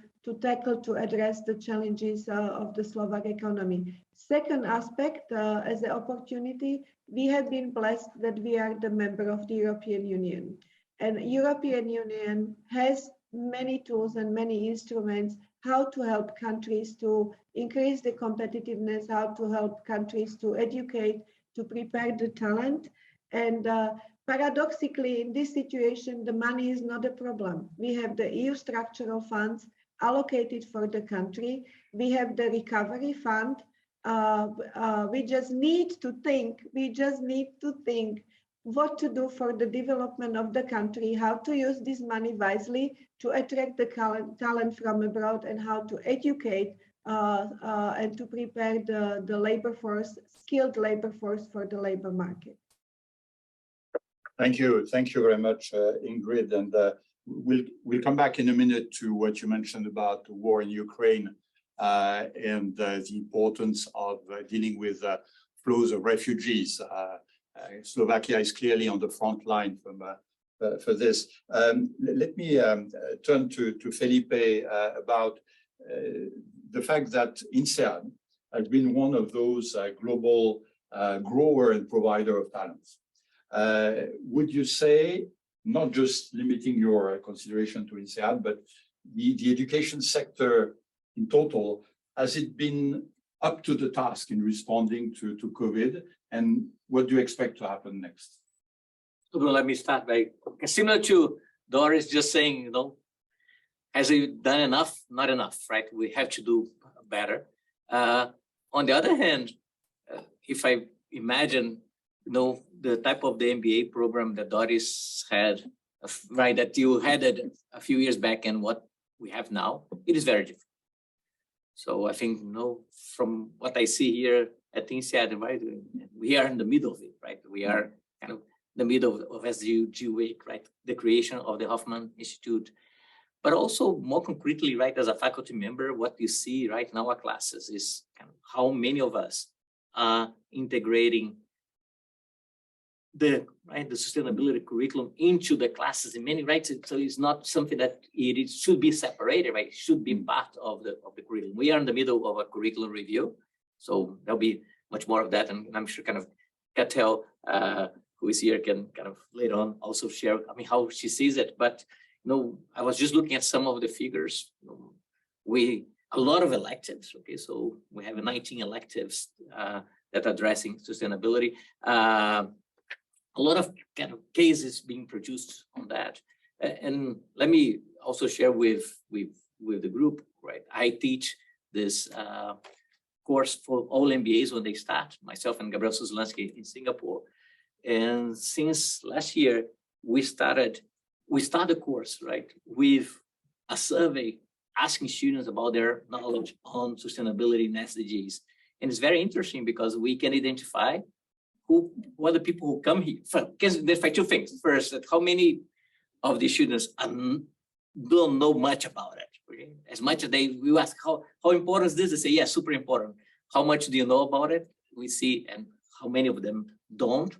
address the challenges of the Slovak economy. Second aspect, as an opportunity, we have been blessed that we are the member of the European Union. And European Union has many tools and many instruments how to help countries to increase the competitiveness, how to help countries to educate, to prepare the talent. And paradoxically, in this situation, the money is not a problem. We have the EU structural funds allocated for the country. We have the recovery fund. We just need to think what to do for the development of the country, how to use this money wisely to attract the talent from abroad, and how to educate and to prepare the labor force, skilled labor force for the labor market. Thank you very much, Ingrid. And we'll come back in a minute to what you mentioned about the war in Ukraine and the importance of dealing with flows of refugees. Slovakia is clearly on the front line for this. Let me turn to Felipe about the fact that INSEAD has been one of those global grower and provider of talents. Would you say, not just limiting your consideration to INSEAD, but the education sector in total, has it been up to the task in responding to COVID? And what do you expect to happen next? Well, let me start by, similar to Doris just saying, has it done enough? Not enough, right? We have to do better. On the other hand, if I imagine, the type of the MBA program that Doris had, right, that you had it a few years back and what we have now, it is very different. So I think, from what I see here at INSEAD, right, we are in the middle of it, right? We are kind of in the middle of SDG week, right? The creation of the Hoffman Institute, but also more concretely, right, as a faculty member, what you see right now, our classes is kind of how many of us are integrating the sustainability curriculum into the classes in many, right? So it's not something that it should be separated, right? It should be part of the curriculum. We are in the middle of a curriculum review, so there'll be much more of that, and I'm sure kind of Catel, who is here, can kind of later on also share, how she sees it. But I was just looking at some of the figures. A lot of electives. Okay, so we have 19 electives that are addressing sustainability. A lot of kind of cases being produced on that. And let me also share with the group, right? I teach this course for all MBAs when they start, myself and Gabriel Suzlansky in Singapore. And since last year, we started the course, right, with a survey asking students about their knowledge on sustainability and SDGs. And it's very interesting because we can identify who are the people who come here. Can identify two things. First, that how many of the students don't know much about it. Okay? As much as we ask how important is this, they say, yeah, super important. How much do you know about it? We see, and how many of them don't.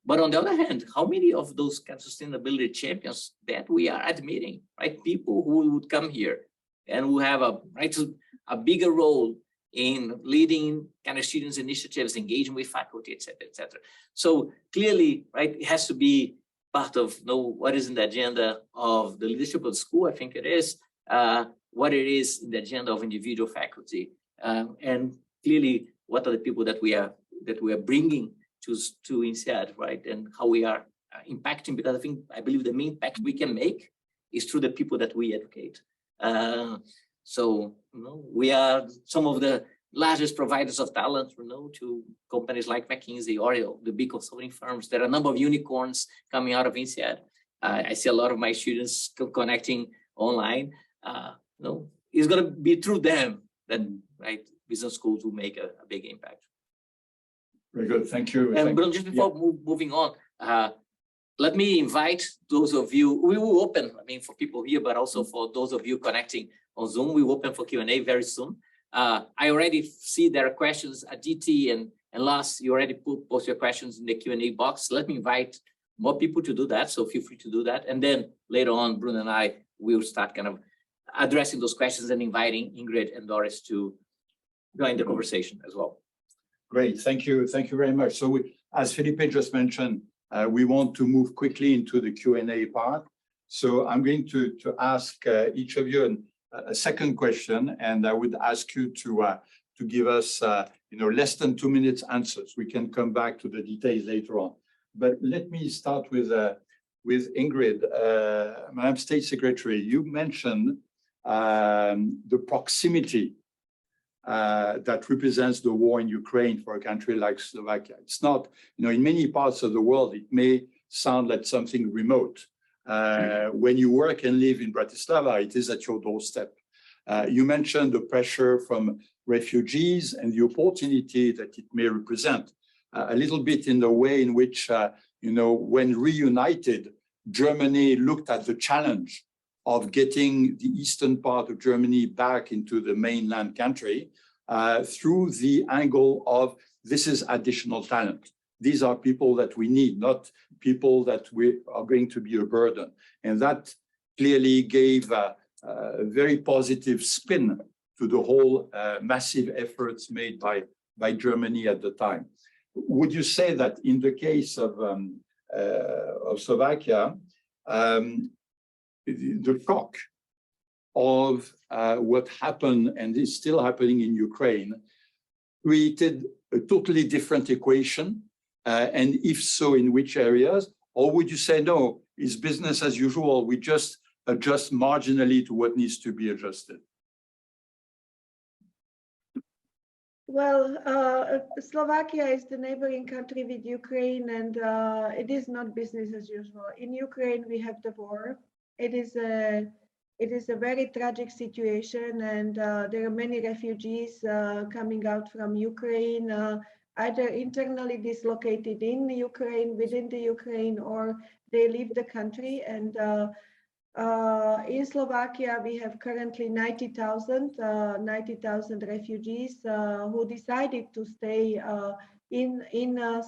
But on the other hand, how many of those kind of sustainability champions that we are admitting, right? People who would come here and who have a bigger role in leading kind of students' initiatives, engaging with faculty, et cetera, et cetera. So clearly, right, it has to be part of what is in the agenda of the leadership of the school. I think it is what it is in the agenda of individual faculty, and clearly what are the people that we are bringing to INSEAD, right, and how we are impacting. Because I believe the main impact we can make is through the people that we educate. So we are some of the largest providers of talent, to companies like McKinsey, Oriel, the big consulting firms. There are a number of unicorns coming out of INSEAD. I see a lot of my students connecting online. It's going to be through them that business schools will make a big impact. Very good. Thank you. And Bruno, just before moving on, let me invite those of you. We will open, for people here, but also for those of you connecting on Zoom. We will open for Q&A very soon. I already see there are questions. Aditi and Lars, you already post your questions in the Q&A box. Let me invite more people to do that. So feel free to do that. And then later on, Bruno and I will start kind of addressing those questions and inviting Ingrid and Doris to join the conversation as well. Great. Thank you. Thank you very much. So as Felipe just mentioned, we want to move quickly into the Q&A part. So I'm going to ask each of you a second question, and I would ask you to give us less than 2 minutes answers. We can come back to the details later on. But let me start with Ingrid. Madam State Secretary, you mentioned the proximity that represents the war in Ukraine for a country like Slovakia. It's not, in many parts of the world, it may sound like something remote. When you work and live in Bratislava, it is at your doorstep. You mentioned the pressure from refugees and the opportunity that it may represent, a little bit in the way in which, when reunited, Germany looked at the challenge of getting the eastern part of Germany back into the mainland country through the angle of this is additional talent. These are people that we need, not people that we are going to be a burden. And that clearly gave a very positive spin to the whole massive efforts made by Germany at the time. Would you say that in the case of Slovakia, the shock of what happened and is still happening in Ukraine created a totally different equation? And if so, in which areas? Or would you say, no, it's business as usual, we just adjust marginally to what needs to be adjusted? Well, Slovakia is the neighboring country with Ukraine, and it is not business as usual. In Ukraine, we have the war. It is a very tragic situation, and there are many refugees coming out from Ukraine, either internally dislocated in Ukraine, within the Ukraine, or they leave the country. And in Slovakia, we have currently 90,000 refugees who decided to stay in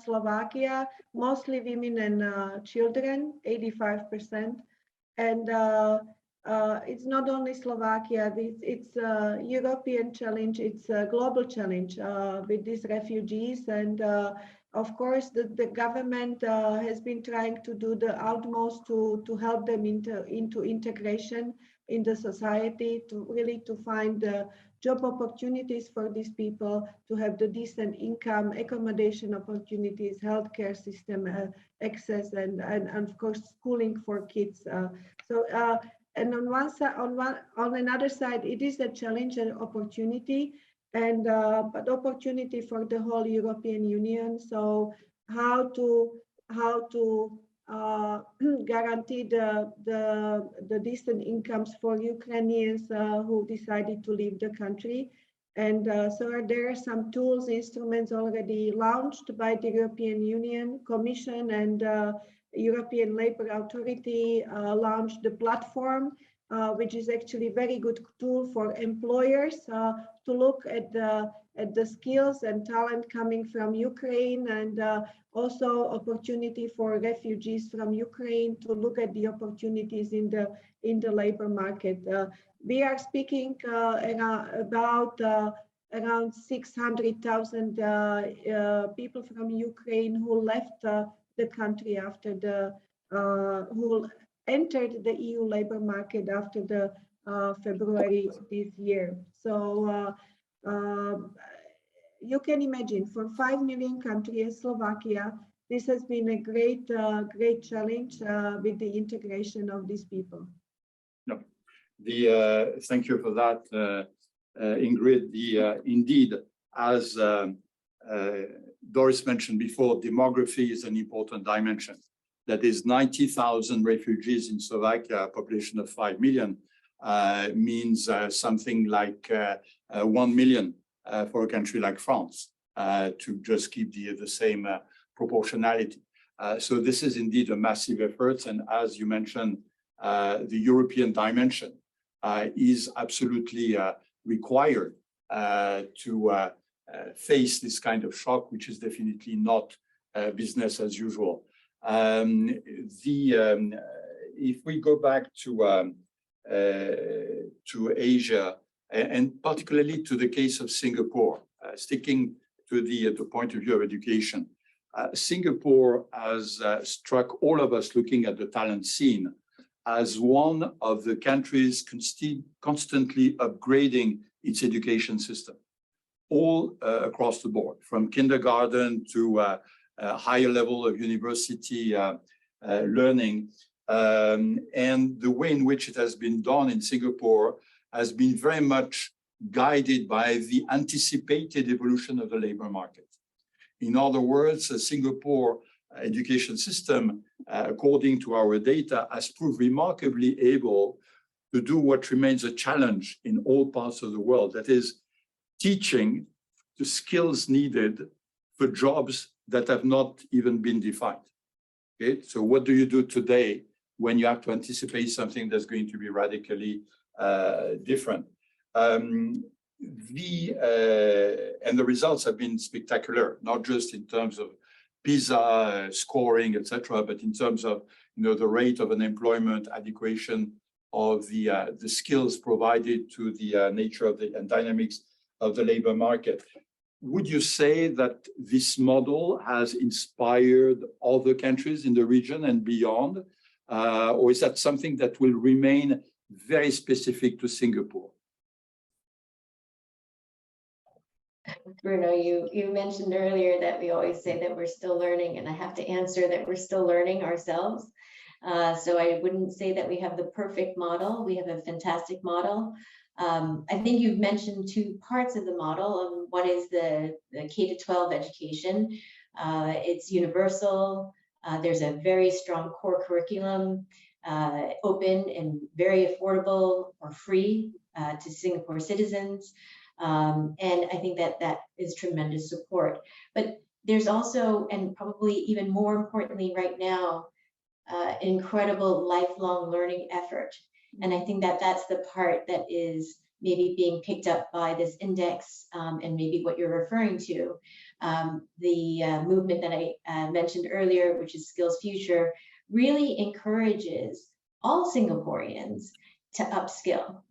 Slovakia, mostly women and children, 85%. And it's not only Slovakia, it's a European challenge, it's a global challenge with these refugees. And of course, the government has been trying to do the utmost to help them into integration in the society, to find job opportunities for these people, to have the decent income, accommodation opportunities, healthcare system access, and of course schooling for kids. And on one side, on another side, it is a challenge and opportunity, and but opportunity for the whole European Union. So how to guarantee the decent incomes for Ukrainians who decided to leave the country. And so there are some tools, instruments already launched by the European Union Commission, and European Labour Authority launched the platform, which is actually a very good tool for employers to look at the skills and talent coming from Ukraine, and also opportunity for refugees from Ukraine to look at the opportunities in the labor market. We are speaking about around 600,000 people from Ukraine who left the country after who entered the EU labor market after the February this year. So you can imagine, for 5 million country as Slovakia, this has been a great challenge with the integration of these people. No, thank you for that, Ingrid. Indeed, as Doris mentioned before, demography is an important dimension. That is 90,000 refugees in Slovakia, a population of 5 million, means something like 1 million for a country like France, to just keep the same proportionality. So this is indeed a massive effort. And as you mentioned, the European dimension is absolutely required to face this kind of shock, which is definitely not business as usual. If we go back to Asia, and particularly to the case of Singapore, sticking to the point of view of education, Singapore has struck all of us looking at the talent scene as one of the countries constantly upgrading its education system, all across the board, from kindergarten to a higher level of university learning. And the way in which it has been done in Singapore has been very much guided by the anticipated evolution of the labor market. In other words, the Singapore education system, according to our data, has proved remarkably able to do what remains a challenge in all parts of the world, that is teaching the skills needed for jobs that have not even been defined. Okay? So what do you do today when you have to anticipate something that's going to be radically different? And the results have been spectacular, not just in terms of PISA scoring, etc., but in terms of the rate of unemployment, adequation of the skills provided to the nature of and dynamics of the labor market. Would you say that this model has inspired other countries in the region and beyond, or is that something that will remain very specific to Singapore? Bruno, you mentioned earlier that we always say that we're still learning, and I have to answer that we're still learning ourselves. So I wouldn't say that we have the perfect model. We have a fantastic model. I think you've mentioned two parts of the model. One is the K-12 education. It's universal. There's a very strong core curriculum, open and very affordable or free to Singapore citizens. And I think that is tremendous support. But there's also, and probably even more importantly right now, an incredible lifelong learning effort. And I think that that's the part that is maybe being picked up by this index, and maybe what you're referring to. The movement that I mentioned earlier, which is Skills Future, really encourages all Singaporeans to upskill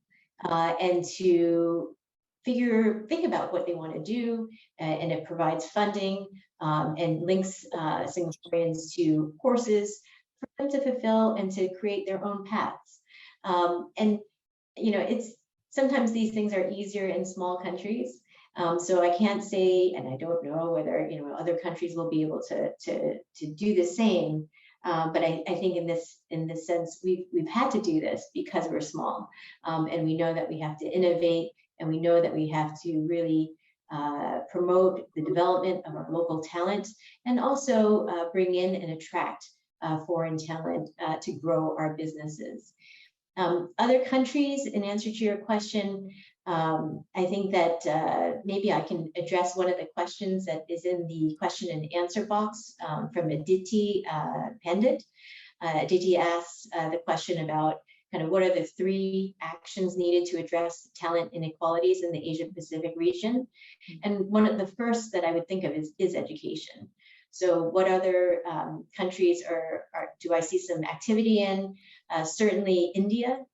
and to think about what they want to do, and it provides funding and links Singaporeans to courses for them to fulfill and to create their own paths. And it's sometimes these things are easier in small countries, so I can't say, and I don't know whether other countries will be able to do the same. But I think in this sense, we've had to do this because we're small, and we know that we have to innovate. And we know that we have to really promote the development of our local talent, and also bring in and attract foreign talent to grow our businesses. Other countries, in answer to your question, I think that maybe I can address one of the questions that is in the question and answer box from Aditi Pandit. Aditi asks the question about kind of what are the 3 actions needed to address talent inequalities in the Asia Pacific region. And one of the first that I would think of is education. So what other countries do I see some activity in? Certainly India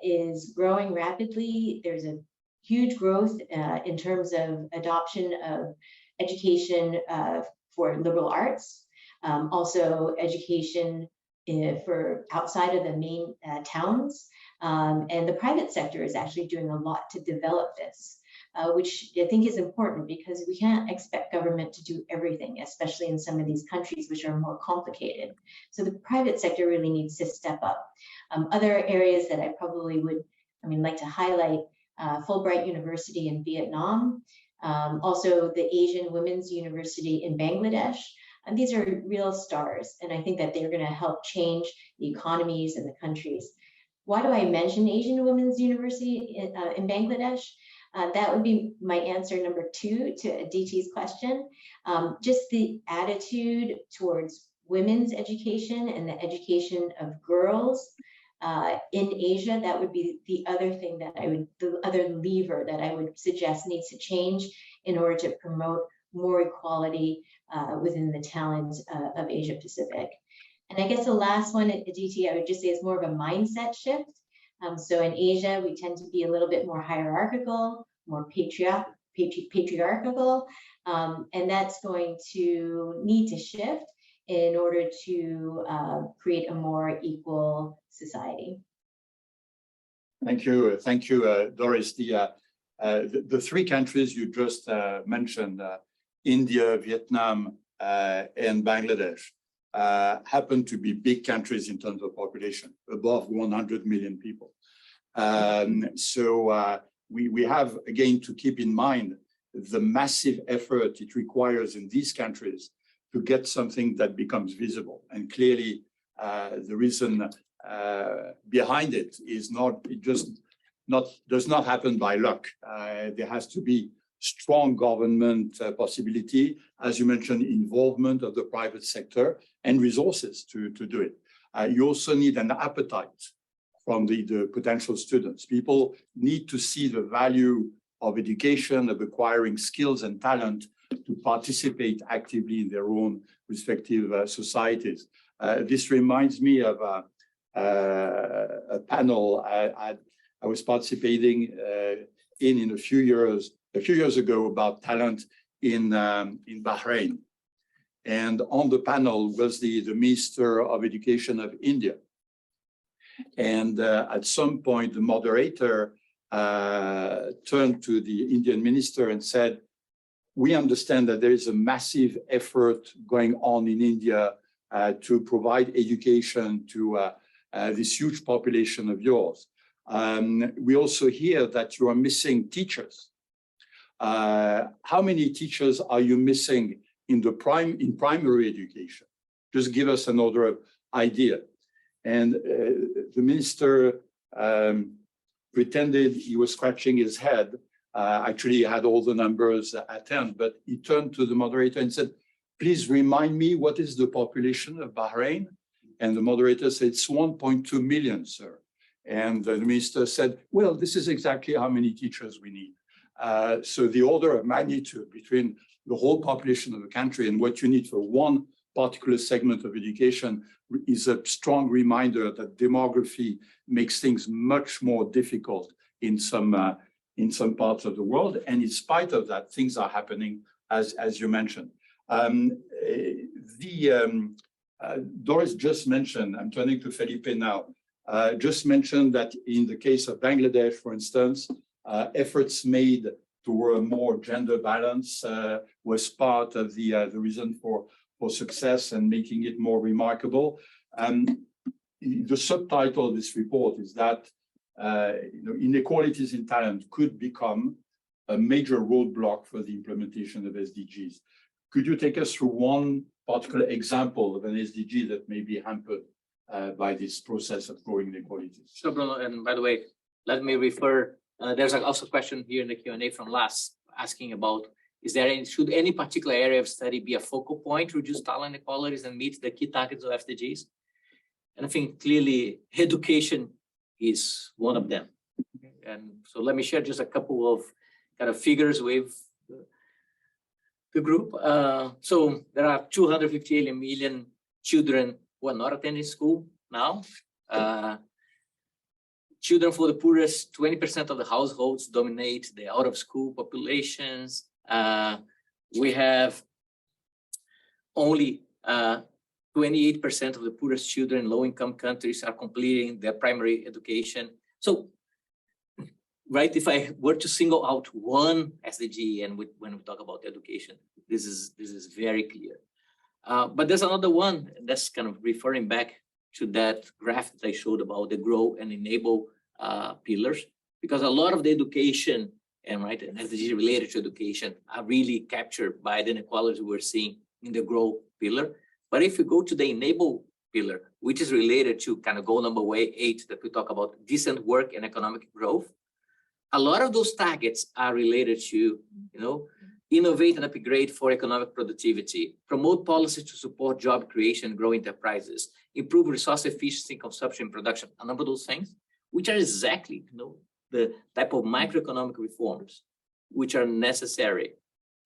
is growing rapidly. There's a huge growth in terms of adoption of education for liberal arts, also education for outside of the main towns. And the private sector is actually doing a lot to develop this, which I think is important because we can't expect government to do everything, especially in some of these countries which are more complicated. So the private sector really needs to step up. Other areas that I probably would, like to highlight, Fulbright University in Vietnam, also the Asian Women's University in Bangladesh. And these are real stars, and I think that they're going to help change the economies and the countries. Why do I mention Asian Women's University in Bangladesh? That would be my answer number 2 to Aditi's question. Just the attitude towards women's education and the education of girls in Asia, that would be the other thing that the other lever that I would suggest needs to change in order to promote more equality within the talent of Asia Pacific. And I guess the last one, Aditi, I would just say is more of a mindset shift. So in Asia, we tend to be a little bit more hierarchical, more patriarchal, and that's going to need to shift in order to create a more equal society. Thank you, Doris. The 3 countries you just mentioned, India, Vietnam, and Bangladesh, happen to be big countries in terms of population, above 100 million people. So we have, again, to keep in mind the massive effort it requires in these countries to get something that becomes visible. And clearly, the reason behind it is does not happen by luck. There has to be strong government possibility, as you mentioned, involvement of the private sector and resources to do it. You also need an appetite from the potential students. People need to see the value of education, of acquiring skills and talent to participate actively in their own respective societies. This reminds me of a panel I was participating in a few years ago about talent in Bahrain. And on the panel was the Minister of Education of India. And at some point, the moderator turned to the Indian minister and said, "We understand that there is a massive effort going on in India to provide education to this huge population of yours. We also hear that you are missing teachers. How many teachers are you missing in primary education? Just give us another idea." And the minister pretended he was scratching his head. Actually, he had all the numbers at hand, but he turned to the moderator and said, "Please remind me, what is the population of Bahrain?" And the moderator said, "It's 1.2 million, sir." And the minister said, "Well, this is exactly how many teachers we need." So the order of magnitude between the whole population of the country and what you need for one particular segment of education is a strong reminder that demography makes things much more difficult in some parts of the world. And in spite of that, things are happening, as you mentioned. Doris just mentioned, I'm turning to Felipe now, just mentioned that in the case of Bangladesh, for instance, efforts made toward a more gender balance was part of the reason for success and making it more remarkable. The subtitle of this report is that inequalities in talent could become a major roadblock for the implementation of SDGs. Could you take us through one particular example of an SDG that may be hampered by this process of growing inequalities. So Bruno, and by the way, let me refer, there's also a question here in the Q&A from Lars asking about, should any particular area of study be a focal point to reduce talent inequalities and meet the key targets of SDGs? And I think clearly education is one of them. And so let me share just a couple of kind of figures with the group. So there are 258 million children who are not attending school now. Children for the poorest, 20% of the households dominate the out-of-school populations. We have only 28% of the poorest children in low-income countries are completing their primary education. So, right, if I were to single out one SDG, and when we talk about education, this is very clear. But there's another one that's kind of referring back to that graph that I showed about the grow and enable pillars, because a lot of the education and SDG related to education are really captured by the inequalities we're seeing in the grow pillar. But if you go to the enable pillar, which is related to kind of goal number 8 that we talk about, decent work and economic growth, a lot of those targets are related to, innovate and upgrade for economic productivity, promote policies to support job creation, grow enterprises, improve resource efficiency, consumption, and production, a number of those things, which are exactly, the type of microeconomic reforms which are necessary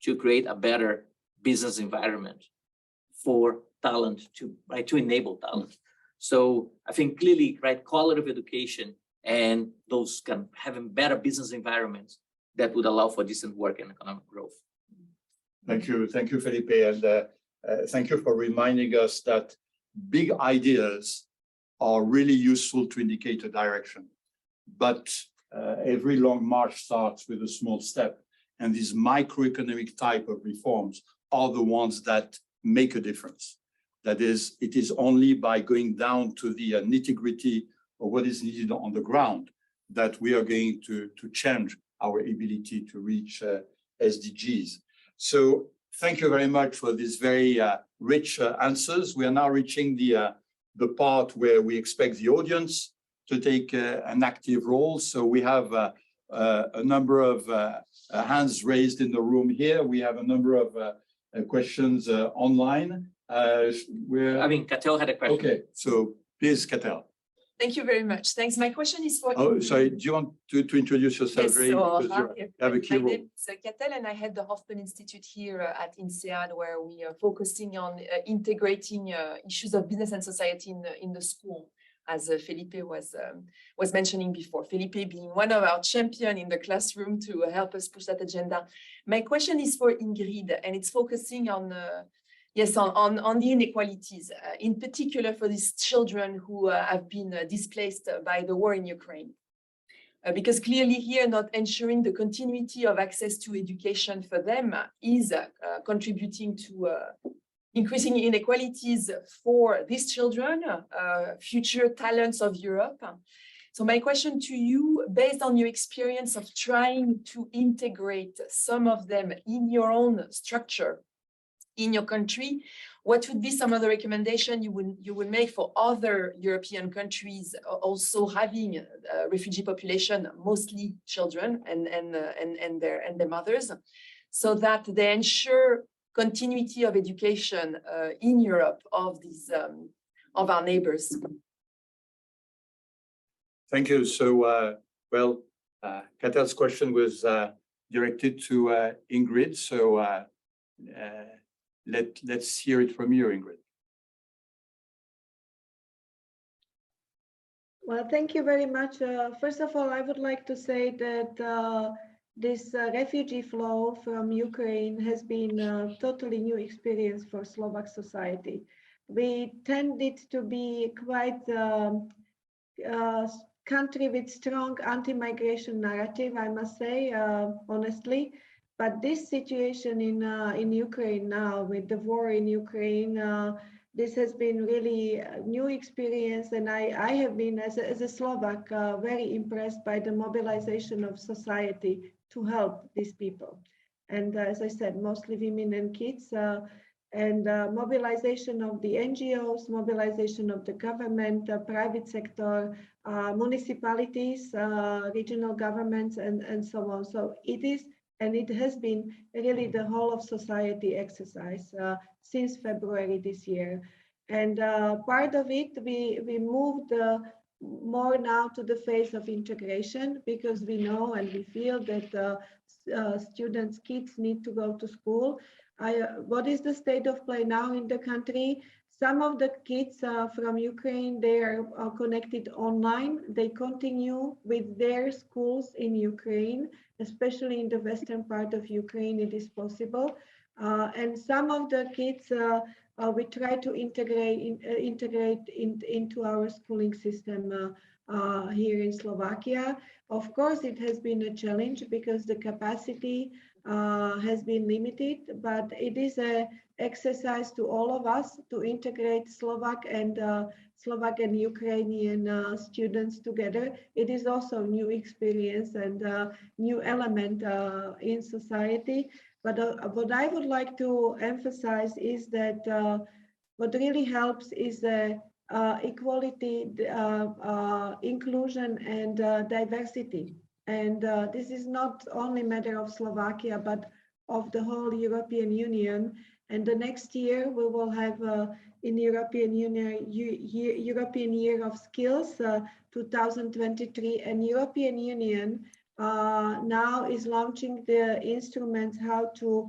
to create a better business environment for talent, to enable talent. So I think clearly, quality of education and those kind of having better business environments that would allow for decent work and economic growth. Thank you, Felipe, and thank you for reminding us that big ideas are really useful to indicate a direction. But every long march starts with a small step, and these microeconomic type of reforms are the ones that make a difference. That is, it is only by going down to the nitty-gritty of what is needed on the ground that we are going to change our ability to reach SDGs. So thank you very much for these very rich answers. We are now reaching the part where we expect the audience to take an active role. So we have a number of hands raised in the room here. We have a number of questions online. Catel had a question. Okay, so please, Catel. Thank you very much. Thanks. My question is for. Oh, sorry. Do you want to introduce yourself? Yes, because you have a key role. My name is Catel, and I head the Hoffman Institute here at INSEAD, where we are focusing on integrating issues of business and society in the school, as Felipe was mentioning before. Felipe being one of our champions in the classroom to help us push that agenda. My question is for Ingrid, and it's focusing on on the inequalities, in particular for these children who have been displaced by the war in Ukraine. Because clearly here, not ensuring the continuity of access to education for them is contributing to increasing inequalities for these children, future talents of Europe. So my question to you, based on your experience of trying to integrate some of them in your own structure, in your country, what would be some other recommendation you would make for other European countries also having a refugee population, mostly children and their mothers, so that they ensure continuity of education in Europe of these of our neighbors? Thank you. So, Catel's question was directed to Ingrid. So let's hear it from you, Ingrid. Well, thank you very much. First of all, I would like to say that this refugee flow from Ukraine has been a totally new experience for Slovak society. We tended to be quite a country with strong anti-migration narrative, I must say, honestly. But this situation in Ukraine now, with the war in Ukraine, this has been really a new experience, and I have been, as a Slovak, very impressed by the mobilization of society to help these people. And as I said, mostly women and kids. and mobilization of the NGOs, mobilization of the government, private sector, municipalities, regional governments, and so on. So it is, and it has been really the whole of society exercise since February this year. And part of it, we moved more now to the phase of integration, because we know and we feel that students, kids need to go to school. What is the state of play now in the country? Some of the kids from Ukraine, they are connected online. They continue with their schools in Ukraine, especially in the western part of Ukraine, it is possible. And some of the kids, we try to integrate into our schooling system here in Slovakia. Of course, it has been a challenge because the capacity has been limited, but it is an exercise to all of us to integrate Slovak and Ukrainian students together. It is also a new experience and a new element in society. But what I would like to emphasize is that what really helps is equality, inclusion, and diversity. And this is not only a matter of Slovakia, but of the whole European Union. And the next year we will have in European Union European Year of Skills 2023, and European Union now is launching the instruments how to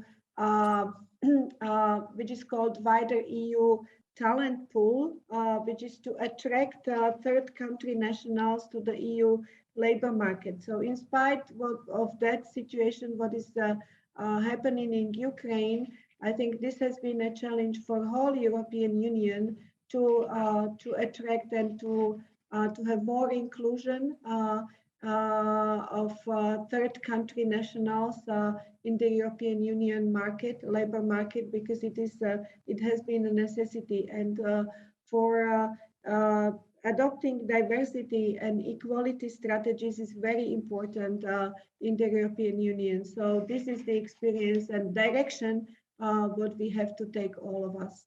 which is called Wider EU Talent Pool, which is to attract third country nationals to the EU labor market. So in spite of that situation, what is happening in Ukraine, I think this has been a challenge for whole European Union to attract and to have more inclusion of third country nationals in the European Union market, labor market, because it has been a necessity. And for adopting diversity and equality strategies is very important in the European Union. So this is the experience and direction what we have to take, all of us.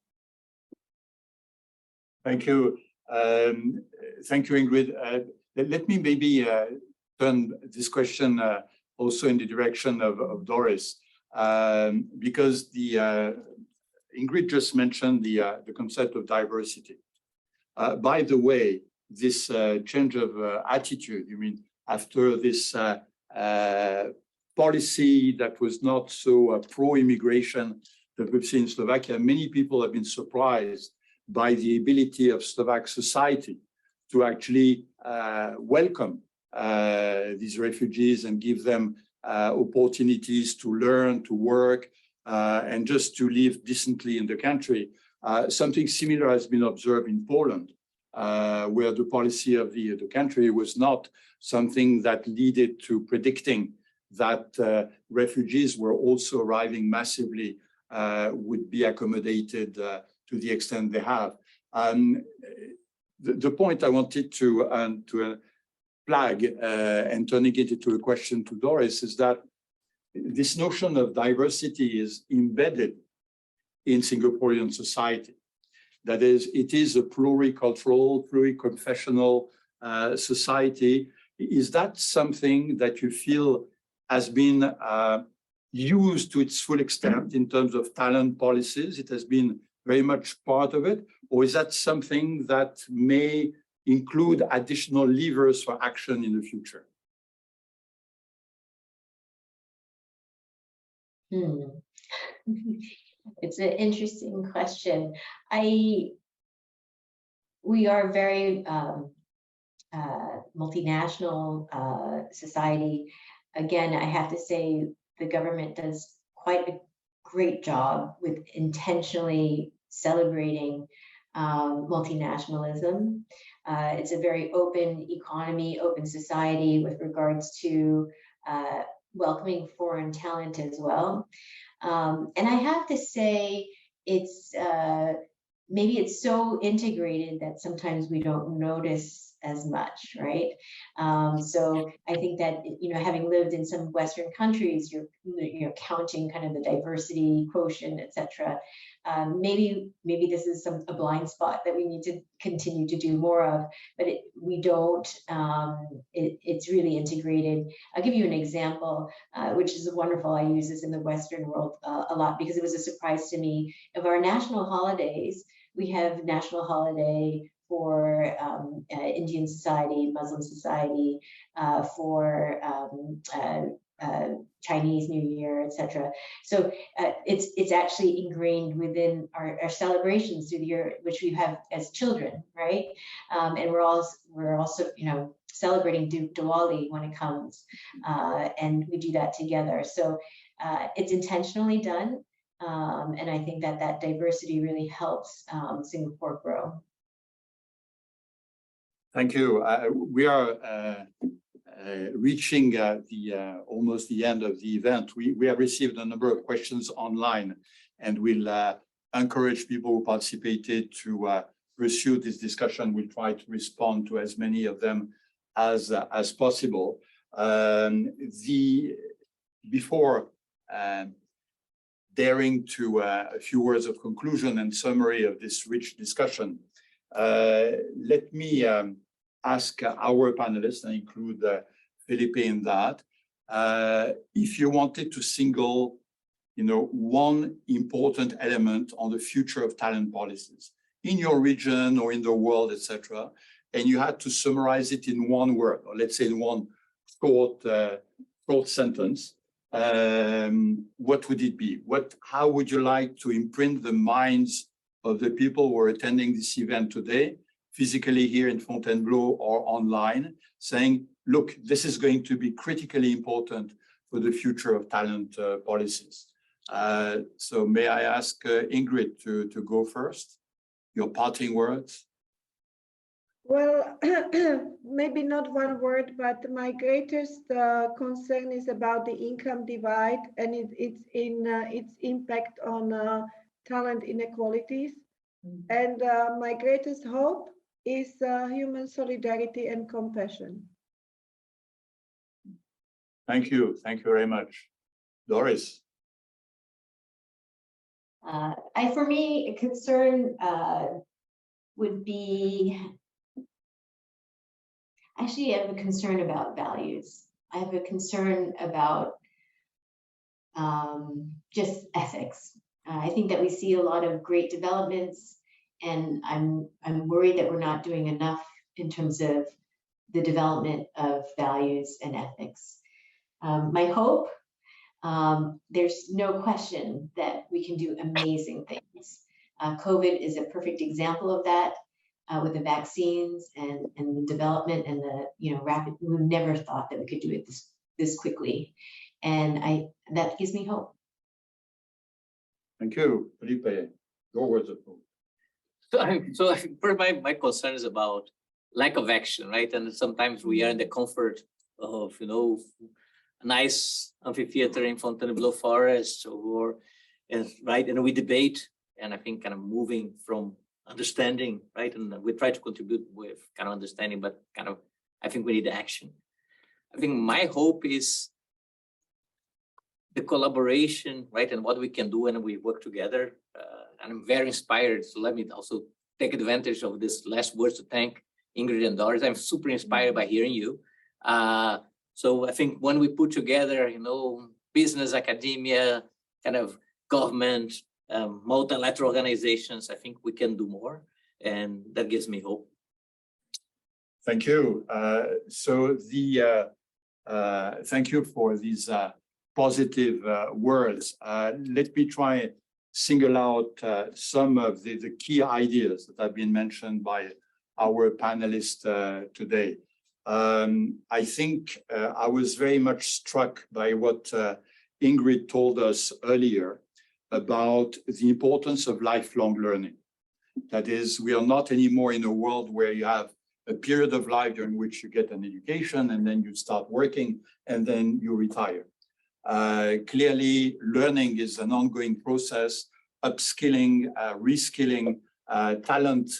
Thank you. Thank you, Ingrid. Let me maybe turn this question also in the direction of Doris, because Ingrid just mentioned the concept of diversity. By the way, this change of attitude, you mean after this policy that was not so pro-immigration that we've seen in Slovakia, many people have been surprised by the ability of Slovak society to actually welcome these refugees and give them opportunities to learn, to work, and just to live decently in the country. Something similar has been observed in Poland, where the policy of the country was not something that led to predicting that refugees were also arriving massively, would be accommodated to the extent they have. The point I wanted to flag and turning it into a question to Doris is that this notion of diversity is embedded in Singaporean society. That is, it is a pluricultural, pluriconfessional society. Is that something that you feel has been used to its full extent in terms of talent policies? It has been very much part of it? Or is that something that may include additional levers for action in the future? It's an interesting question. We are very multinational society. Again, I have to say the government does quite a great job with intentionally celebrating multinationalism. It's a very open economy, open society with regards to welcoming foreign talent as well. And I have to say, it's maybe it's so integrated that sometimes we don't notice as much, right? So I think that, you know, having lived in some Western countries, you're counting kind of the diversity quotient, et cetera. Maybe this is a blind spot that we need to continue to do more of, but we don't. It's really integrated. I'll give you an example, which is wonderful. I use this in the Western world a lot because it was a surprise to me. Of our national holidays, we have national holiday for Indian society, Muslim society, for Chinese New Year, etc. So it's actually ingrained within our celebrations through the year, which we have as children, right? And we're also, you know, celebrating Diwali when it comes, and we do that together. So it's intentionally done, and I think that diversity really helps Singapore grow. Thank you. We are reaching almost the end of the event. We have received a number of questions online, and we'll encourage people who participated to pursue this discussion. We'll try to respond to as many of them as possible. Before daring to a few words of conclusion and summary of this rich discussion, let me ask our panelists, and include Felipe in that, if you wanted to single, you know, one important element on the future of talent policies in your region or in the world, etc., and you had to summarize it in one word, or let's say in one short sentence, what would it be? How would you like to imprint the minds of the people who are attending this event today, physically here in Fontainebleau or online, saying, look, this is going to be critically important for the future of talent policies? So may I ask Ingrid to go first? Your parting words? Well, maybe not one word, but my greatest concern is about the income divide and its impact on talent inequalities. And my greatest hope is human solidarity and compassion. Thank you. Thank you very much. Doris? For me, a concern would be, actually, I have a concern about values. I have a concern about just ethics. I think that we see a lot of great developments, and I'm worried that we're not doing enough in terms of the development of values and ethics. My hope, there's no question that we can do amazing things. COVID is a perfect example of that, with the vaccines and the development and the, you know, rapid. We never thought that we could do it this quickly, and that gives me hope. Thank you, Felipe. Your words of hope. So I think first my concern is about lack of action, right? And sometimes we are in the comfort of, you know, a nice amphitheater in Fontainebleau Forest, right? And we debate, and I think kind of moving from understanding, right? And we try to contribute with kind of understanding, but kind of, I think we need action. I think my hope is the collaboration, right? And what we can do when we work together. And I'm very inspired. So let me also take advantage of this last words to thank Ingrid and Doris. I'm super inspired by hearing you. So I think when we put together, you know, business, academia, kind of government, multilateral organizations, I think we can do more. And that gives me hope. Thank you. Thank you for these positive words. Let me try single out some of the key ideas that have been mentioned by our panelists today. I think I was very much struck by what Ingrid told us earlier about the importance of lifelong learning. That is, we are not anymore in a world where you have a period of life during which you get an education and then you start working and then you retire. Clearly, learning is an ongoing process, upskilling, reskilling, talent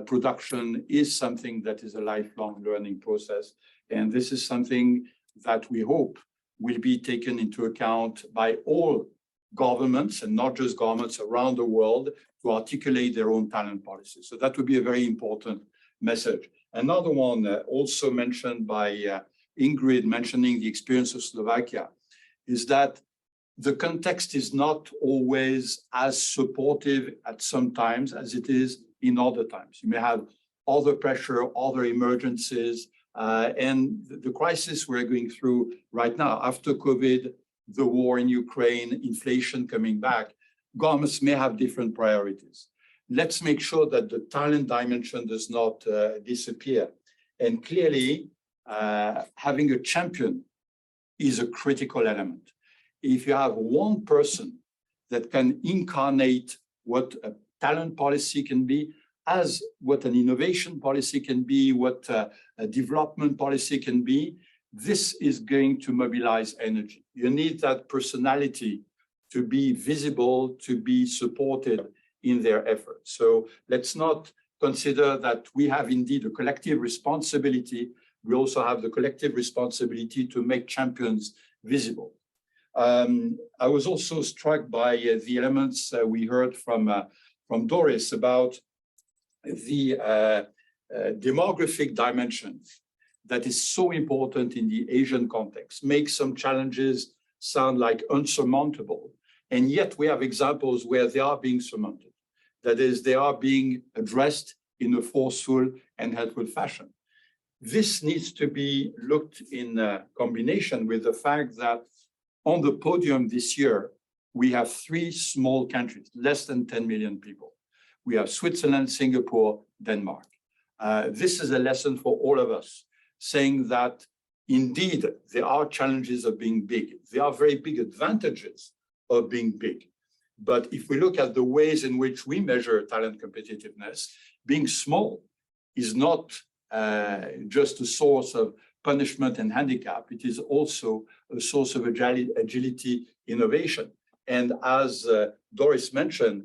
production is something that is a lifelong learning process. And this is something that we hope will be taken into account by all governments, and not just governments around the world, to articulate their own talent policies. So that would be a very important message. Another one also mentioned by Ingrid, mentioning the experience of Slovakia, is that the context is not always as supportive at some times as it is in other times. You may have other pressure, other emergencies, and the crisis we're going through right now, after COVID, the war in Ukraine, inflation coming back, governments may have different priorities. Let's make sure that the talent dimension does not disappear. And clearly, having a champion is a critical element. If you have one person that can incarnate what a talent policy can be, as what an innovation policy can be, what a development policy can be, this is going to mobilize energy. You need that personality to be visible, to be supported in their efforts. So let's not consider that we have indeed a collective responsibility. We also have the collective responsibility to make champions visible. I was also struck by the elements we heard from Doris about the demographic dimension that is so important in the Asian context, makes some challenges sound like unsurmountable. And yet we have examples where they are being surmounted. That is, they are being addressed in a forceful and helpful fashion. This needs to be looked in combination with the fact that on the podium this year, we have 3 small countries, less than 10 million people. We have Switzerland, Singapore, Denmark. This is a lesson for all of us, saying that indeed there are challenges of being big. There are very big advantages of being big. But if we look at the ways in which we measure talent competitiveness, being small is not just a source of punishment and handicap. It is also a source of agility, innovation. And as Doris mentioned,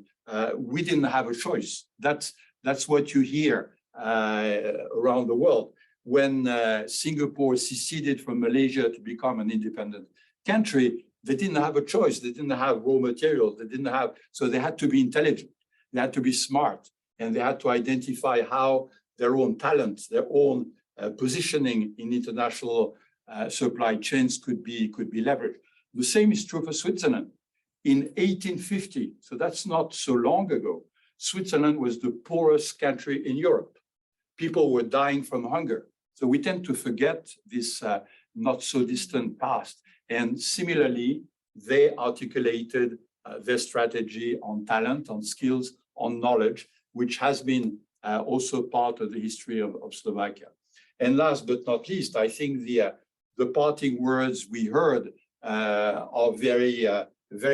we didn't have a choice. That's what you hear around the world. When Singapore seceded from Malaysia to become an independent country, they didn't have a choice. They didn't have raw materials. They didn't have, so they had to be intelligent. They had to be smart, and they had to identify how their own talents, their own positioning in international supply chains could be leveraged. The same is true for Switzerland. In 1850, so that's not so long ago, Switzerland was the poorest country in Europe. People were dying from hunger. So we tend to forget this not so distant past. And similarly, they articulated their strategy on talent, on skills, on knowledge, which has been also part of the history of Slovakia. And last but not least, I think the parting words we heard are very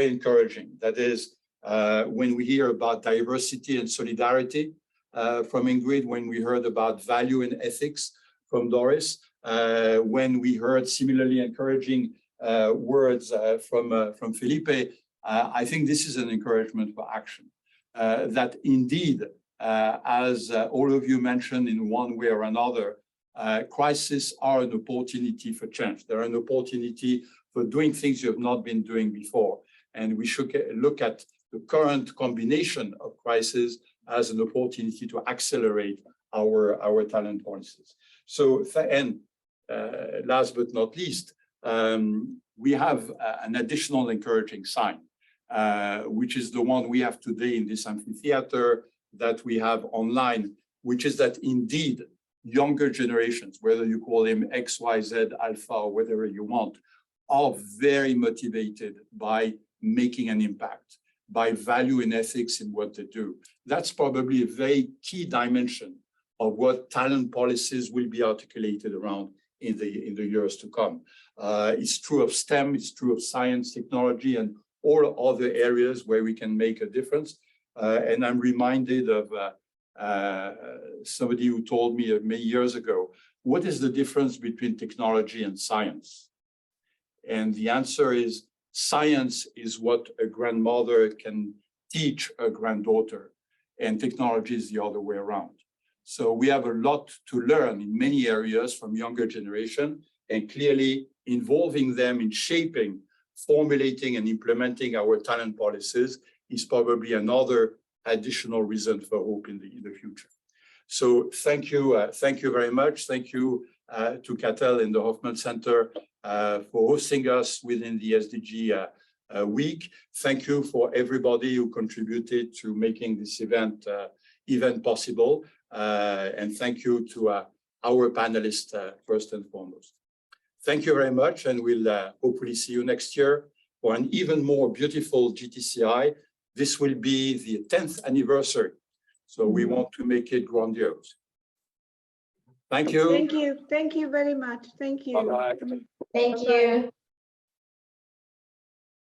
encouraging. That is, when we hear about diversity and solidarity from Ingrid, when we heard about value and ethics from Doris, when we heard similarly encouraging words from Felipe, I think this is an encouragement for action. That indeed, as all of you mentioned in one way or another, crises are an opportunity for change. They're an opportunity for doing things you have not been doing before. And we should look at the current combination of crises as an opportunity to accelerate our talent policies. So, and last but not least, we have an additional encouraging sign, which is the one we have today in this amphitheater, that we have online, which is that indeed younger generations, whether you call them X, Y, Z, Alpha, or whatever you want, are very motivated by making an impact, by value and ethics in what they do. That's probably a very key dimension of what talent policies will be articulated around in the years to come. It's true of STEM, it's true of science, technology, and all other areas where we can make a difference. And I'm reminded of somebody who told me many years ago, what is the difference between technology and science? And the answer is, science is what a grandmother can teach a granddaughter, and technology is the other way around. So we have a lot to learn in many areas from younger generation, and clearly involving them in shaping, formulating, and implementing our talent policies is probably another additional reason for hope in the future. So thank you very much. Thank you to Catel and the Hoffman Center for hosting us within the SDG week. Thank you for everybody who contributed to making this event possible. And thank you to our panelists first and foremost. Thank you very much, and we'll hopefully see you next year for an even more beautiful GTCI. This will be the 10th anniversary, so we want to make it grandiose. Thank you. Thank you. Thank you very much. Thank you. Bye-bye. Thank Bye-bye. you.